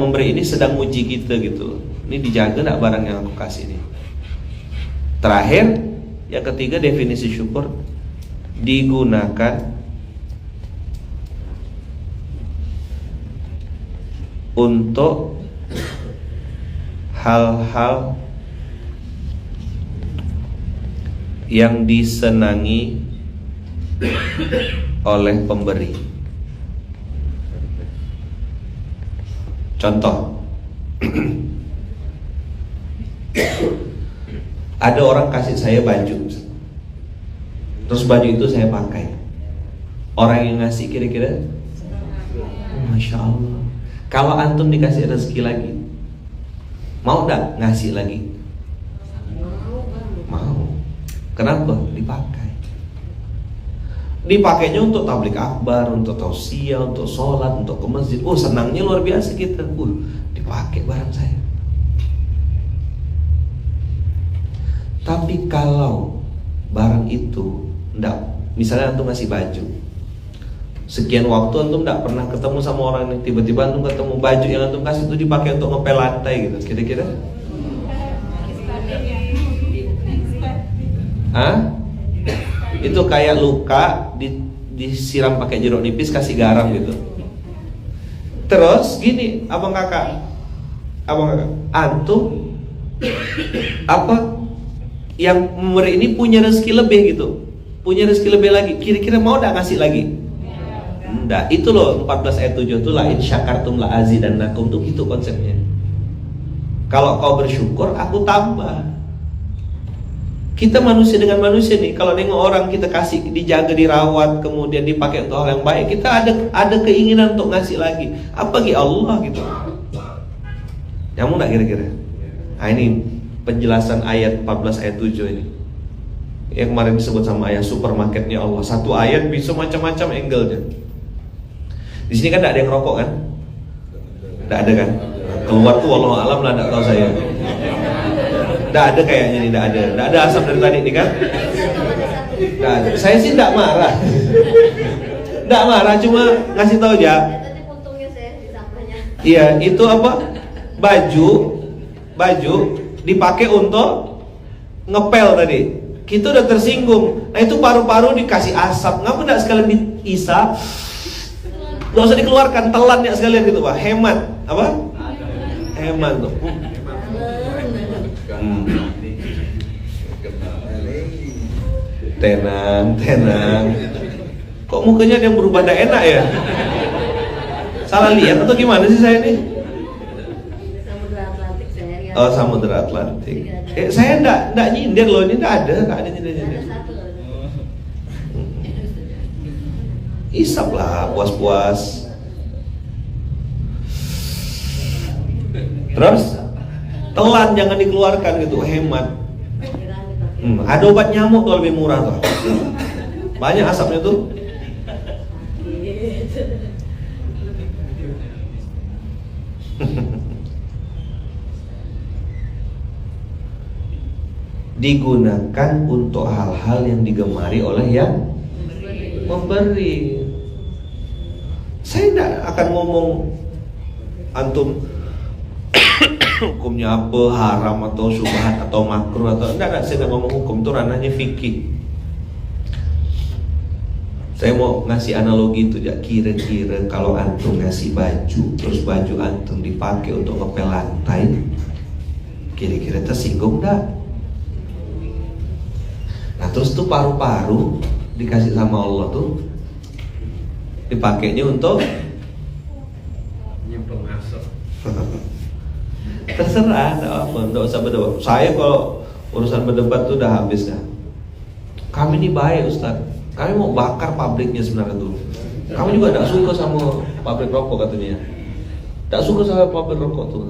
memberi ini sedang uji kita gitu. Ini dijaga enggak barang yang aku kasih ini. Terakhir, yang ketiga definisi syukur, digunakan untuk hal-hal yang disenangi oleh pemberi. Contoh, ada orang kasih saya baju, terus baju itu saya pakai. Orang yang ngasih kira-kira, Masya Allah. Kalau antum dikasih rezeki lagi, mau enggak ngasih lagi? Mau. Kenapa? Dipakai. Dipakainya untuk tablik akbar, untuk tausiah, untuk sholat, untuk ke masjid. Oh, senangnya luar biasa kita. Dipakai barang saya. Tapi kalau barang itu enggak, misalnya antum ngasih baju, sekian waktu antum tidak pernah ketemu sama orang yang tiba-tiba antum ketemu baju yang antum kasih itu dipakai untuk ngepel lantai gitu, kira-kira? Itu kayak luka disiram pakai jeruk nipis kasih garam gitu. Terus gini, abang kakak, antum yang memberi ini punya rezeki lebih gitu, punya rezeki lebih lagi, kira-kira mau tidak ngasih lagi? Enggak, itu loh 14 ayat 7 itu la in syakartum la azidannakum tuh gitu konsepnya. Kalau kau bersyukur, aku tambah. Kita manusia dengan manusia nih, kalau nengok orang kita kasih, dijaga, dirawat, kemudian dipakai untuk hal yang baik, kita ada keinginan untuk ngasih lagi. Apalagi Allah gitu. Kamu enggak kira-kira? Nah, ini penjelasan ayat 14 ayat 7 ini. Yang kemarin disebut sama ayat supermarketnya Allah. Satu ayat bisa macam-macam angle-nya. Di sini kan tidak ada yang rokok kan? Tidak ada kan? Keluar tuh wallahu alam lah, tidak tahu saya. Tidak ada kayaknya nih, tidak ada. Tidak ada asap dari tadi nih kan? Tidak ada. Saya sih tidak marah. Tidak marah, cuma ngasih tahu aja. Iya, itu apa? Baju dipakai untuk ngepel tadi. Kita udah tersinggung. Nah itu paru-paru dikasih asap. Ngapa tidak sekalian isap, nggak usah dikeluarkan, telan ya sekalian gitu Pak. Hemat apa? Hemat tuh. Tenang. Kok mukanya ada yang berubah tidak enak ya? Salah lihat atau gimana sih saya ini?
Samudra Atlantik saya lihat.
Oh, Samudra Atlantik. Saya enggak nyindir loh, ini enggak ada nyindir.
Ada satu.
Isap lah, puas-puas. Terus telan, jangan dikeluarkan gitu, hemat. Ada obat nyamuk tuh lebih murah tuh. Banyak asapnya tuh. Digunakan untuk hal-hal yang digemari oleh yang memberi. Saya tidak akan ngomong antum hukumnya apa, haram atau syubhat atau makruh atau enggak, saya tidak ngomong hukum, itu ranahnya fikih. Saya mau ngasih analogi itu ya, kira-kira kalau antum ngasih baju, terus baju antum dipakai untuk ngepel lantai, kira-kira tersinggung enggak? Nah terus tuh paru-paru dikasih sama Allah tuh dipakainya untuk
nyemplung asap.
terserah, enggak usah berdebat. Saya kalau urusan berdebat tuh udah habis dah. Kami ini baik Ustaz, kami mau bakar pabriknya sebenarnya tuh. Kami juga tidak suka sama pabrik rokok katanya. Tidak suka sama pabrik rokok tuh.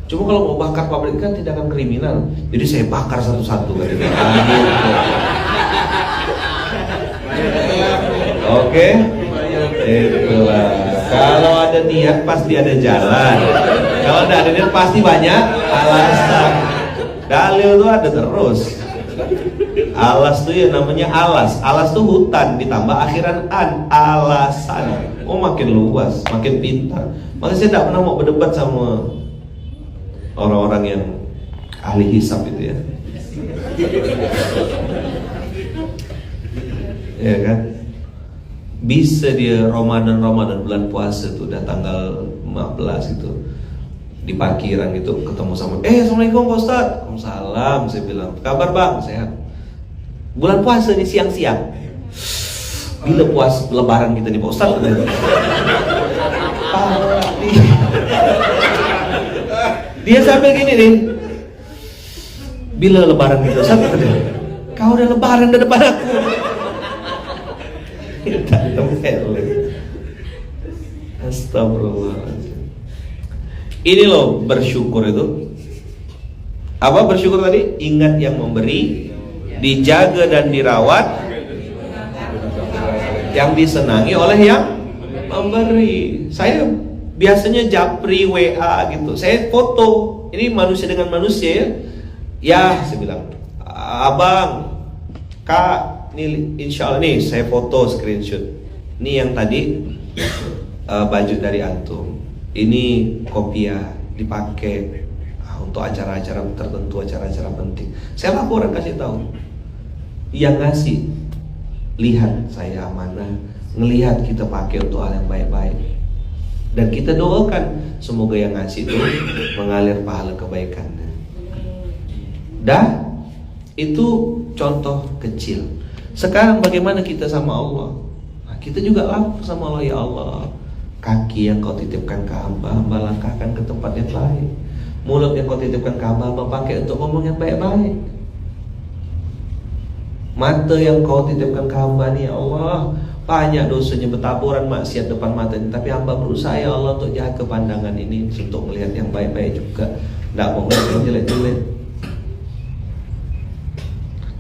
Cuma kalau mau bakar pabrik kan tidak akan kriminal. Jadi saya bakar satu-satu katanya. Oke, itulah. Kalau ada niat pasti ada jalan. Kalau tidak ada niat pasti banyak alasan. Dalil tuh ada terus. Alas tuh ya namanya alas. Alas tuh hutan ditambah akhiran an, alasan. Oh makin luas, makin pintar. Makanya saya tidak pernah mau berdebat sama orang-orang yang ahli hisab itu ya. Ya kan? Bisa dia Ramadan bulan puasa tuh udah tanggal 15 gitu. Di parkiran gitu ketemu sama Assalamualaikum Pak Ustaz. Waalaikumsalam, saya bilang. Kabar Bang? Sehat. Bulan puasa nih siang-siang. Bila puas lebaran kita nih Pak Ustaz. Dia sambil gini nih. Bila lebaran kita Ustaz? Kau udah lebaran di depan aku. Astagfirullahaladzim. Ini loh bersyukur itu. Apa bersyukur tadi? Ingat yang memberi, dijaga dan dirawat, yang disenangi oleh yang memberi. Saya biasanya japri WA gitu. Saya foto. Ini manusia dengan manusia ya. Ya, saya bilang, Abang, Kak, ini insya Allah nih saya foto screenshot. Ini yang tadi baju dari antum. Ini kopiah dipakai untuk acara-acara tertentu, acara-acara penting. Saya laporan kasih tahu. Yang ngasih lihat saya amanah, ngelihat kita pakai untuk hal yang baik-baik. Dan kita doakan semoga yang ngasih itu mengalir pahala kebaikannya. Dah, itu contoh kecil. Sekarang bagaimana kita sama Allah? Nah, kita juga lapor sama Allah, ya Allah, kaki yang kau titipkan ke hamba, hamba langkahkan ke tempat yang baik. Mulut yang kau titipkan ke hamba, hamba pakai untuk ngomong yang baik-baik. Mata yang kau titipkan ke hamba nih, ya Allah, banyak dosanya, bertaburan maksiat depan mata ini, tapi hamba berusaha ya Allah untuk jaga pandangan ini untuk melihat yang baik-baik juga, tidak mau melihat yang jelek-jelek.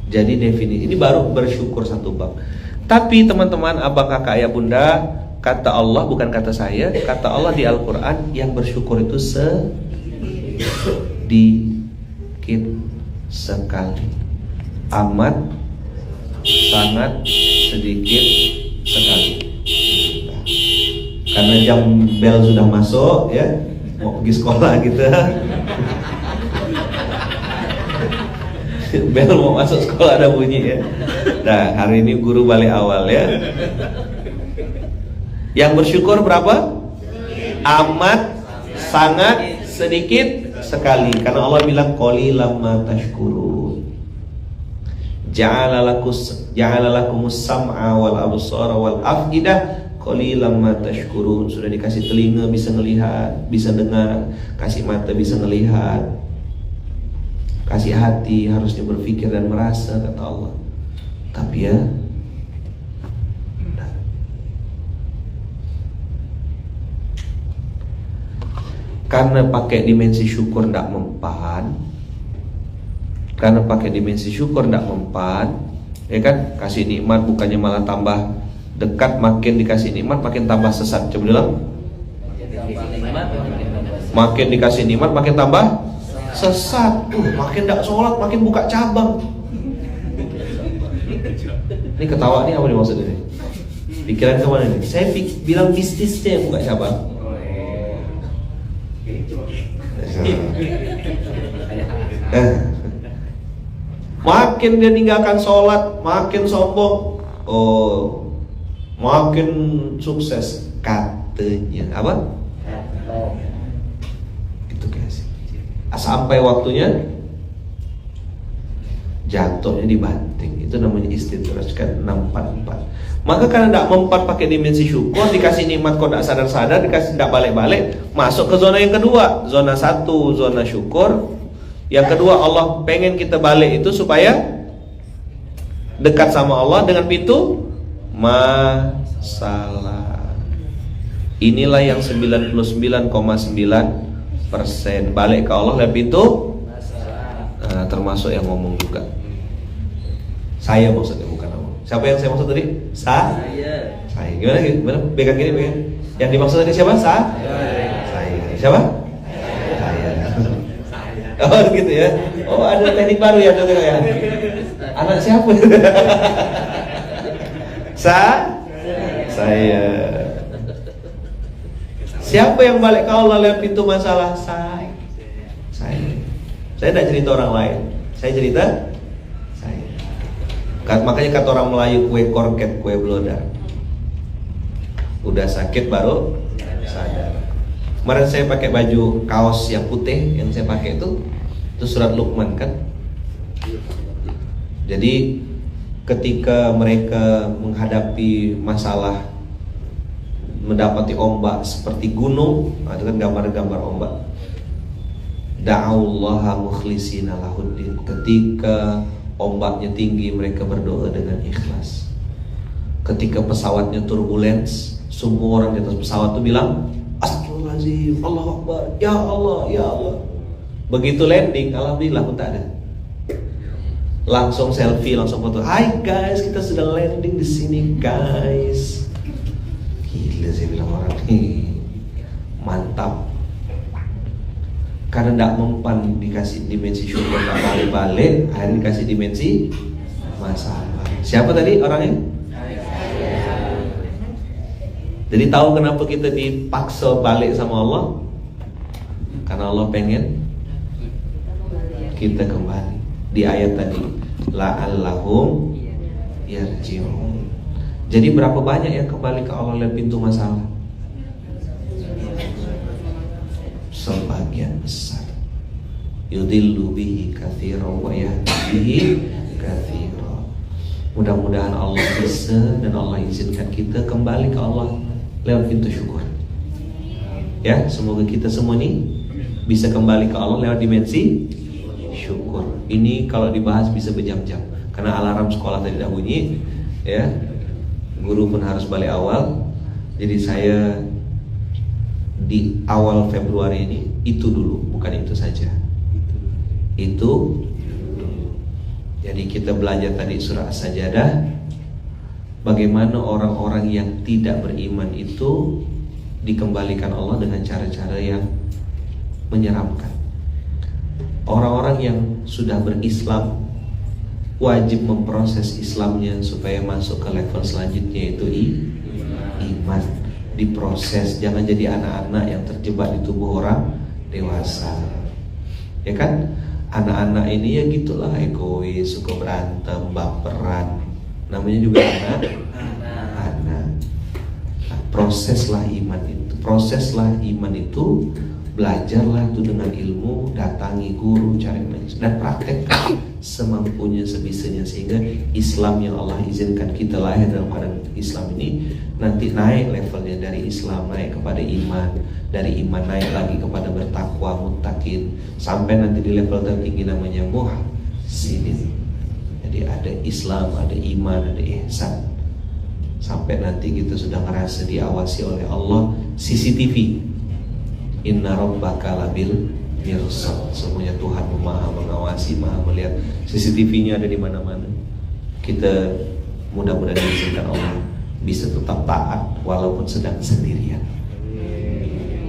Jadi definisi ini baru bersyukur satu bab. Tapi teman-teman, abang, kakak, ayah, bunda, kata Allah bukan kata saya, kata Allah di Al-Quran, yang bersyukur itu sedikit sekali, amat sangat sedikit sekali. Nah, karena jam bel sudah masuk ya, mau pergi sekolah kita. Bel mau masuk sekolah ada bunyi ya. Nah hari ini guru balik awal ya. Yang bersyukur berapa? Amat sangat sedikit sekali. Karena Allah bilang qalilan ma tashkurun. Ja'ala lakumus sam'a wal absara wal af'idah qalilan ma tashkurun. Sudah dikasih telinga bisa ngelihat, bisa dengar, kasih mata bisa ngelihat, kasih hati harusnya berpikir dan merasa, kata Allah. Tapi ya karena pakai dimensi syukur tidak mempan, karena pakai dimensi syukur tidak mempan, ya kan? Kasih nikmat bukannya malah tambah dekat, makin dikasih nikmat makin tambah sesat. Coba bilang, makin dikasih nikmat makin tambah sesat. Makin tidak sholat makin buka cabang. Ini ketawa nih apa dimaksud ini? Pikiran kemana nih? Saya bilang bisnisnya yang buka cabang. Makin dia tinggalkan sholat, makin sombong. Oh, makin sukses katanya. Apa? Itu guys. Sampai waktunya jatuhnya dibanting. Itu namanya istidraj kan 644. Maka karena tidak mempan pakai dimensi syukur, dikasih nikmat kok tidak sadar-sadar, dikasih tidak balik-balik, masuk ke zona yang kedua. Zona 1 zona syukur. Yang kedua Allah pengen kita balik itu supaya dekat sama Allah dengan pintu masalah. Inilah yang 99,9% balik ke Allah lewat pintu termasuk yang ngomong juga. Saya maksudnya bukan Allah. Siapa yang saya maksud tadi? Saya. Gimana? Pegang gini, pegang. Yang dimaksud tadi siapa? Saya. Siapa? Saya. Oh gitu ya. Oh ada teknik baru ya, dokter ya. Anak siapa? Saya. Siapa yang balik ke Allah lewat pintu masalah? Saya. Saya tidak cerita orang lain. Saya cerita saya. Makanya kata orang Melayu, kue korket, kue bloda. Udah sakit baru sadar. Kemarin saya pakai baju kaos yang putih, yang saya pakai itu surat Luqman kan. Jadi ketika mereka menghadapi masalah, mendapati ombak seperti gunung, itu kan gambar-gambar ombak. Da'aullaha mukhlisina lahuddin. Ketika ombaknya tinggi, mereka berdoa dengan ikhlas. Ketika pesawatnya turbulence, semua orang di atas pesawat itu bilang Astagfirullahaladzim, Allahu Akbar, ya Allah, ya Allah. Begitu landing, alhamdulillah pun tak ada. Langsung selfie, langsung foto. Hai guys, kita sudah landing di sini guys. Gila saya bilang orang ini mantap. Karena tidak mempan dikasih dimensi syukur, tak balik-balik, akhirnya dikasih dimensi masalah. Siapa tadi orangnya? Jadi tahu kenapa kita dipaksa balik sama Allah? Karena Allah pengen kita kembali. Di ayat tadi, la'allahum yarji'un. Jadi berapa banyak yang kembali ke Allah lewat pintu masalah? Sebagian besar. Yudillu bihi katsiran wa yahdi bihi katsiran. Mudah-mudahan Allah bisa dan Allah izinkan kita kembali ke Allah lewat pintu syukur. Ya, semoga kita semua ini bisa kembali ke Allah lewat dimensi syukur. Ini kalau dibahas bisa berjam-jam. Karena alarm sekolah tadi tidak bunyi, ya. Guru pun harus balik awal. Jadi saya di awal Februari ini itu dulu, bukan itu saja. Itu dulu. Jadi kita belajar tadi surah As-Sajdah. Bagaimana orang-orang yang tidak beriman itu dikembalikan Allah dengan cara-cara yang menyeramkan. Orang-orang yang sudah berislam wajib memproses Islamnya supaya masuk ke level selanjutnya, yaitu iman. Diproses, jangan jadi anak-anak yang terjebak di tubuh orang dewasa. Ya kan? Anak-anak ini ya gitulah, egois, suka berantem, baperan. Namanya juga anak. proseslah iman itu, belajarlah itu dengan ilmu, datangi guru, cari majelis, dan praktekkan semampunya sebisanya, sehingga Islam yang Allah izinkan kita lahir dalam keadaan Islam ini nanti naik levelnya, dari Islam naik kepada iman, dari iman naik lagi kepada bertakwa, muttaqin, sampai nanti di level tertinggi namanya muhsinin. Jadi ada Islam, ada iman, ada ihsan, sampai nanti kita sudah ngerasa diawasi oleh Allah, CCTV. Inna rabbaka labil mirsad. Semuanya Tuhan maha mengawasi, maha melihat. CCTV-nya ada di mana-mana. Kita mudah-mudahan diizinkan Allah bisa tetap taat walaupun sedang sendirian.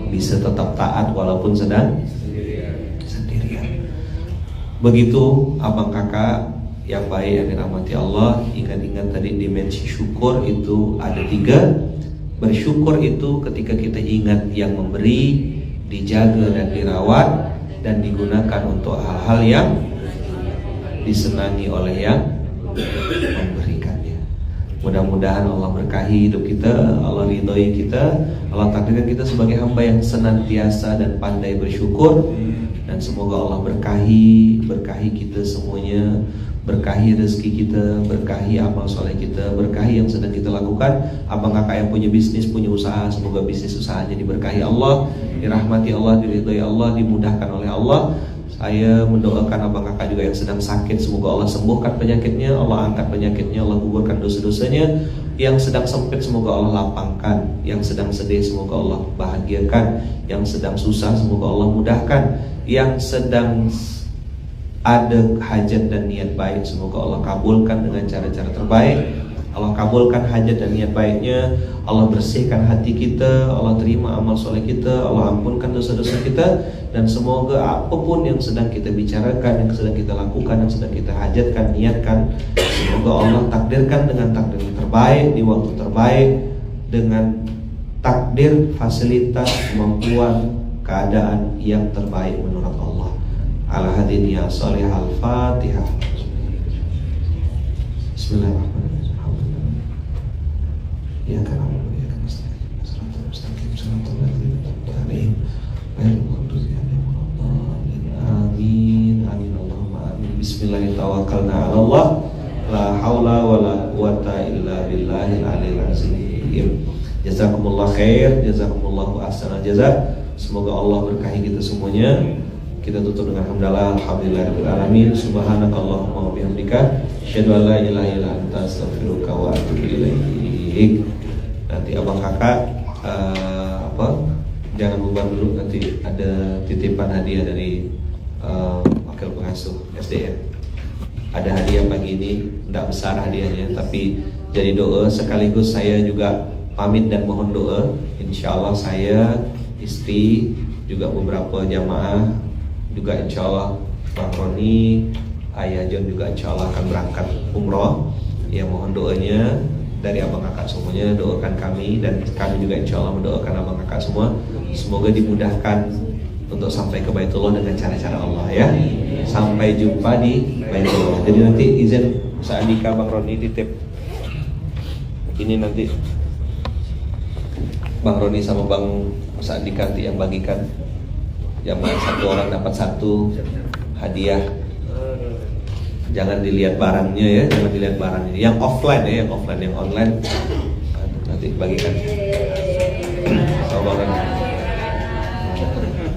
Bisa tetap taat walaupun sedang sendirian. Begitu abang kakak yang baik yang dirahmati Allah. Ingat-ingat tadi dimensi syukur itu ada 3. Bersyukur itu ketika kita ingat yang memberi, dijaga dan dirawat, dan digunakan untuk hal-hal yang disenangi oleh yang memberikannya. Mudah-mudahan Allah berkahi hidup kita, Allah ridhoi kita, Allah takdirkan kita sebagai hamba yang senantiasa dan pandai bersyukur, dan semoga Allah berkahi kita semuanya, berkahi rezeki kita, berkahi amal soleh kita, berkahi yang sedang kita lakukan. Abang kakak yang punya bisnis, punya usaha, semoga bisnis usahanya diberkahi Allah, dirahmati Allah, diridhai Allah, dimudahkan oleh Allah. Saya mendoakan abang kakak juga yang sedang sakit, semoga Allah sembuhkan penyakitnya, Allah angkat penyakitnya, Allah gugurkan dosa-dosanya. Yang sedang sempit semoga Allah lapangkan, yang sedang sedih semoga Allah bahagiakan, yang sedang susah semoga Allah mudahkan, yang sedang ada hajat dan niat baik semoga Allah kabulkan dengan cara-cara terbaik. Allah kabulkan hajat dan niat baiknya, Allah bersihkan hati kita, Allah terima amal soleh kita, Allah ampunkan dosa-dosa kita, dan semoga apapun yang sedang kita bicarakan, yang sedang kita lakukan, yang sedang kita hajatkan, niatkan, semoga Allah takdirkan dengan takdir yang terbaik, di waktu terbaik, dengan takdir, fasilitas, kemampuan, keadaan yang terbaik menurut Allah. Ala hadin ya salih al-Fatihah. Bismillahirrahmanirrahim. Ya karam ya kanastaqim siratal mustaqim siratal ladzina an'amta 'alaihim ghairil maghdubi 'alaihim waladdallin. Amin amin Allahumma amin. Bismillahirrahmanirrahim. Tawakkalna 'ala Allah, la haula wala quwata illa billahil aliyil azim. Jazakumullah khair, jazakumullahu ahsanal jazaa. Semoga Allah berkahi kita semuanya. Kita tutup dengan hamdalah, alhamdulillahirabbil alamin, subhanakallahumma wa bihamdika, asyhadu an la ilaha illa anta, astaghfiruka wa atubu ilaik. Nanti abang kakak jangan bubar dulu, nanti ada titipan hadiah dari wakil pengasuh SDM. Ada hadiah pagi ini, tidak besar hadiahnya, tapi jadi doa sekaligus saya juga pamit dan mohon doa. Insyaallah saya, istri, juga beberapa jamaah, juga insyaallah Bang Roni, Ayah John juga insyaallah akan berangkat umroh. Ya mohon doanya dari abang kakak semuanya, doakan kami, dan kami juga insyaallah mendoakan abang kakak semua. Semoga dimudahkan untuk sampai ke Baitullah dengan cara-cara Allah ya. Sampai jumpa di Baitullah. Jadi nanti izin Ustaz Andika, Bang Roni titip ini, nanti Bang Roni sama Bang Ustaz Andika nanti yang bagikan. Jamaah satu orang dapat satu hadiah. Jangan dilihat barangnya ya, jangan dilihat barangnya. Yang offline ya, yang offline, yang online nanti bagikan. Sabar.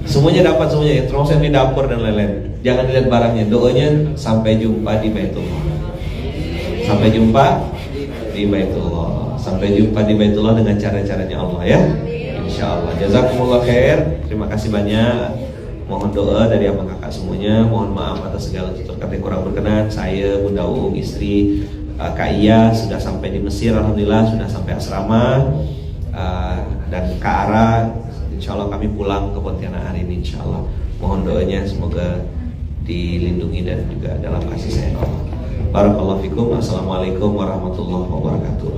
Semuanya dapat semuanya ya, termasuk yang di dapur dan lain-lain. Jangan dilihat barangnya. Doanya sampai jumpa di Baitullah. Sampai jumpa di Baitullah. Sampai jumpa di Baitullah dengan cara-caranya Allah ya. Insyaallah. Jazakumullah khair. Terima kasih banyak. Mohon doa dari abang kakak semuanya. Mohon maaf atas segala tutur kata yang kurang berkenan. Saya, Bunda Uung, istri, Kak Iya sudah sampai di Mesir, alhamdulillah sudah sampai asrama. Dan Kak Ara, insyaallah kami pulang ke Pontianak hari ini insyaallah. Mohon doanya semoga dilindungi dan juga dalam kasih sayang Allah. Barakallahu fikum. Assalamualaikum warahmatullahi wabarakatuh.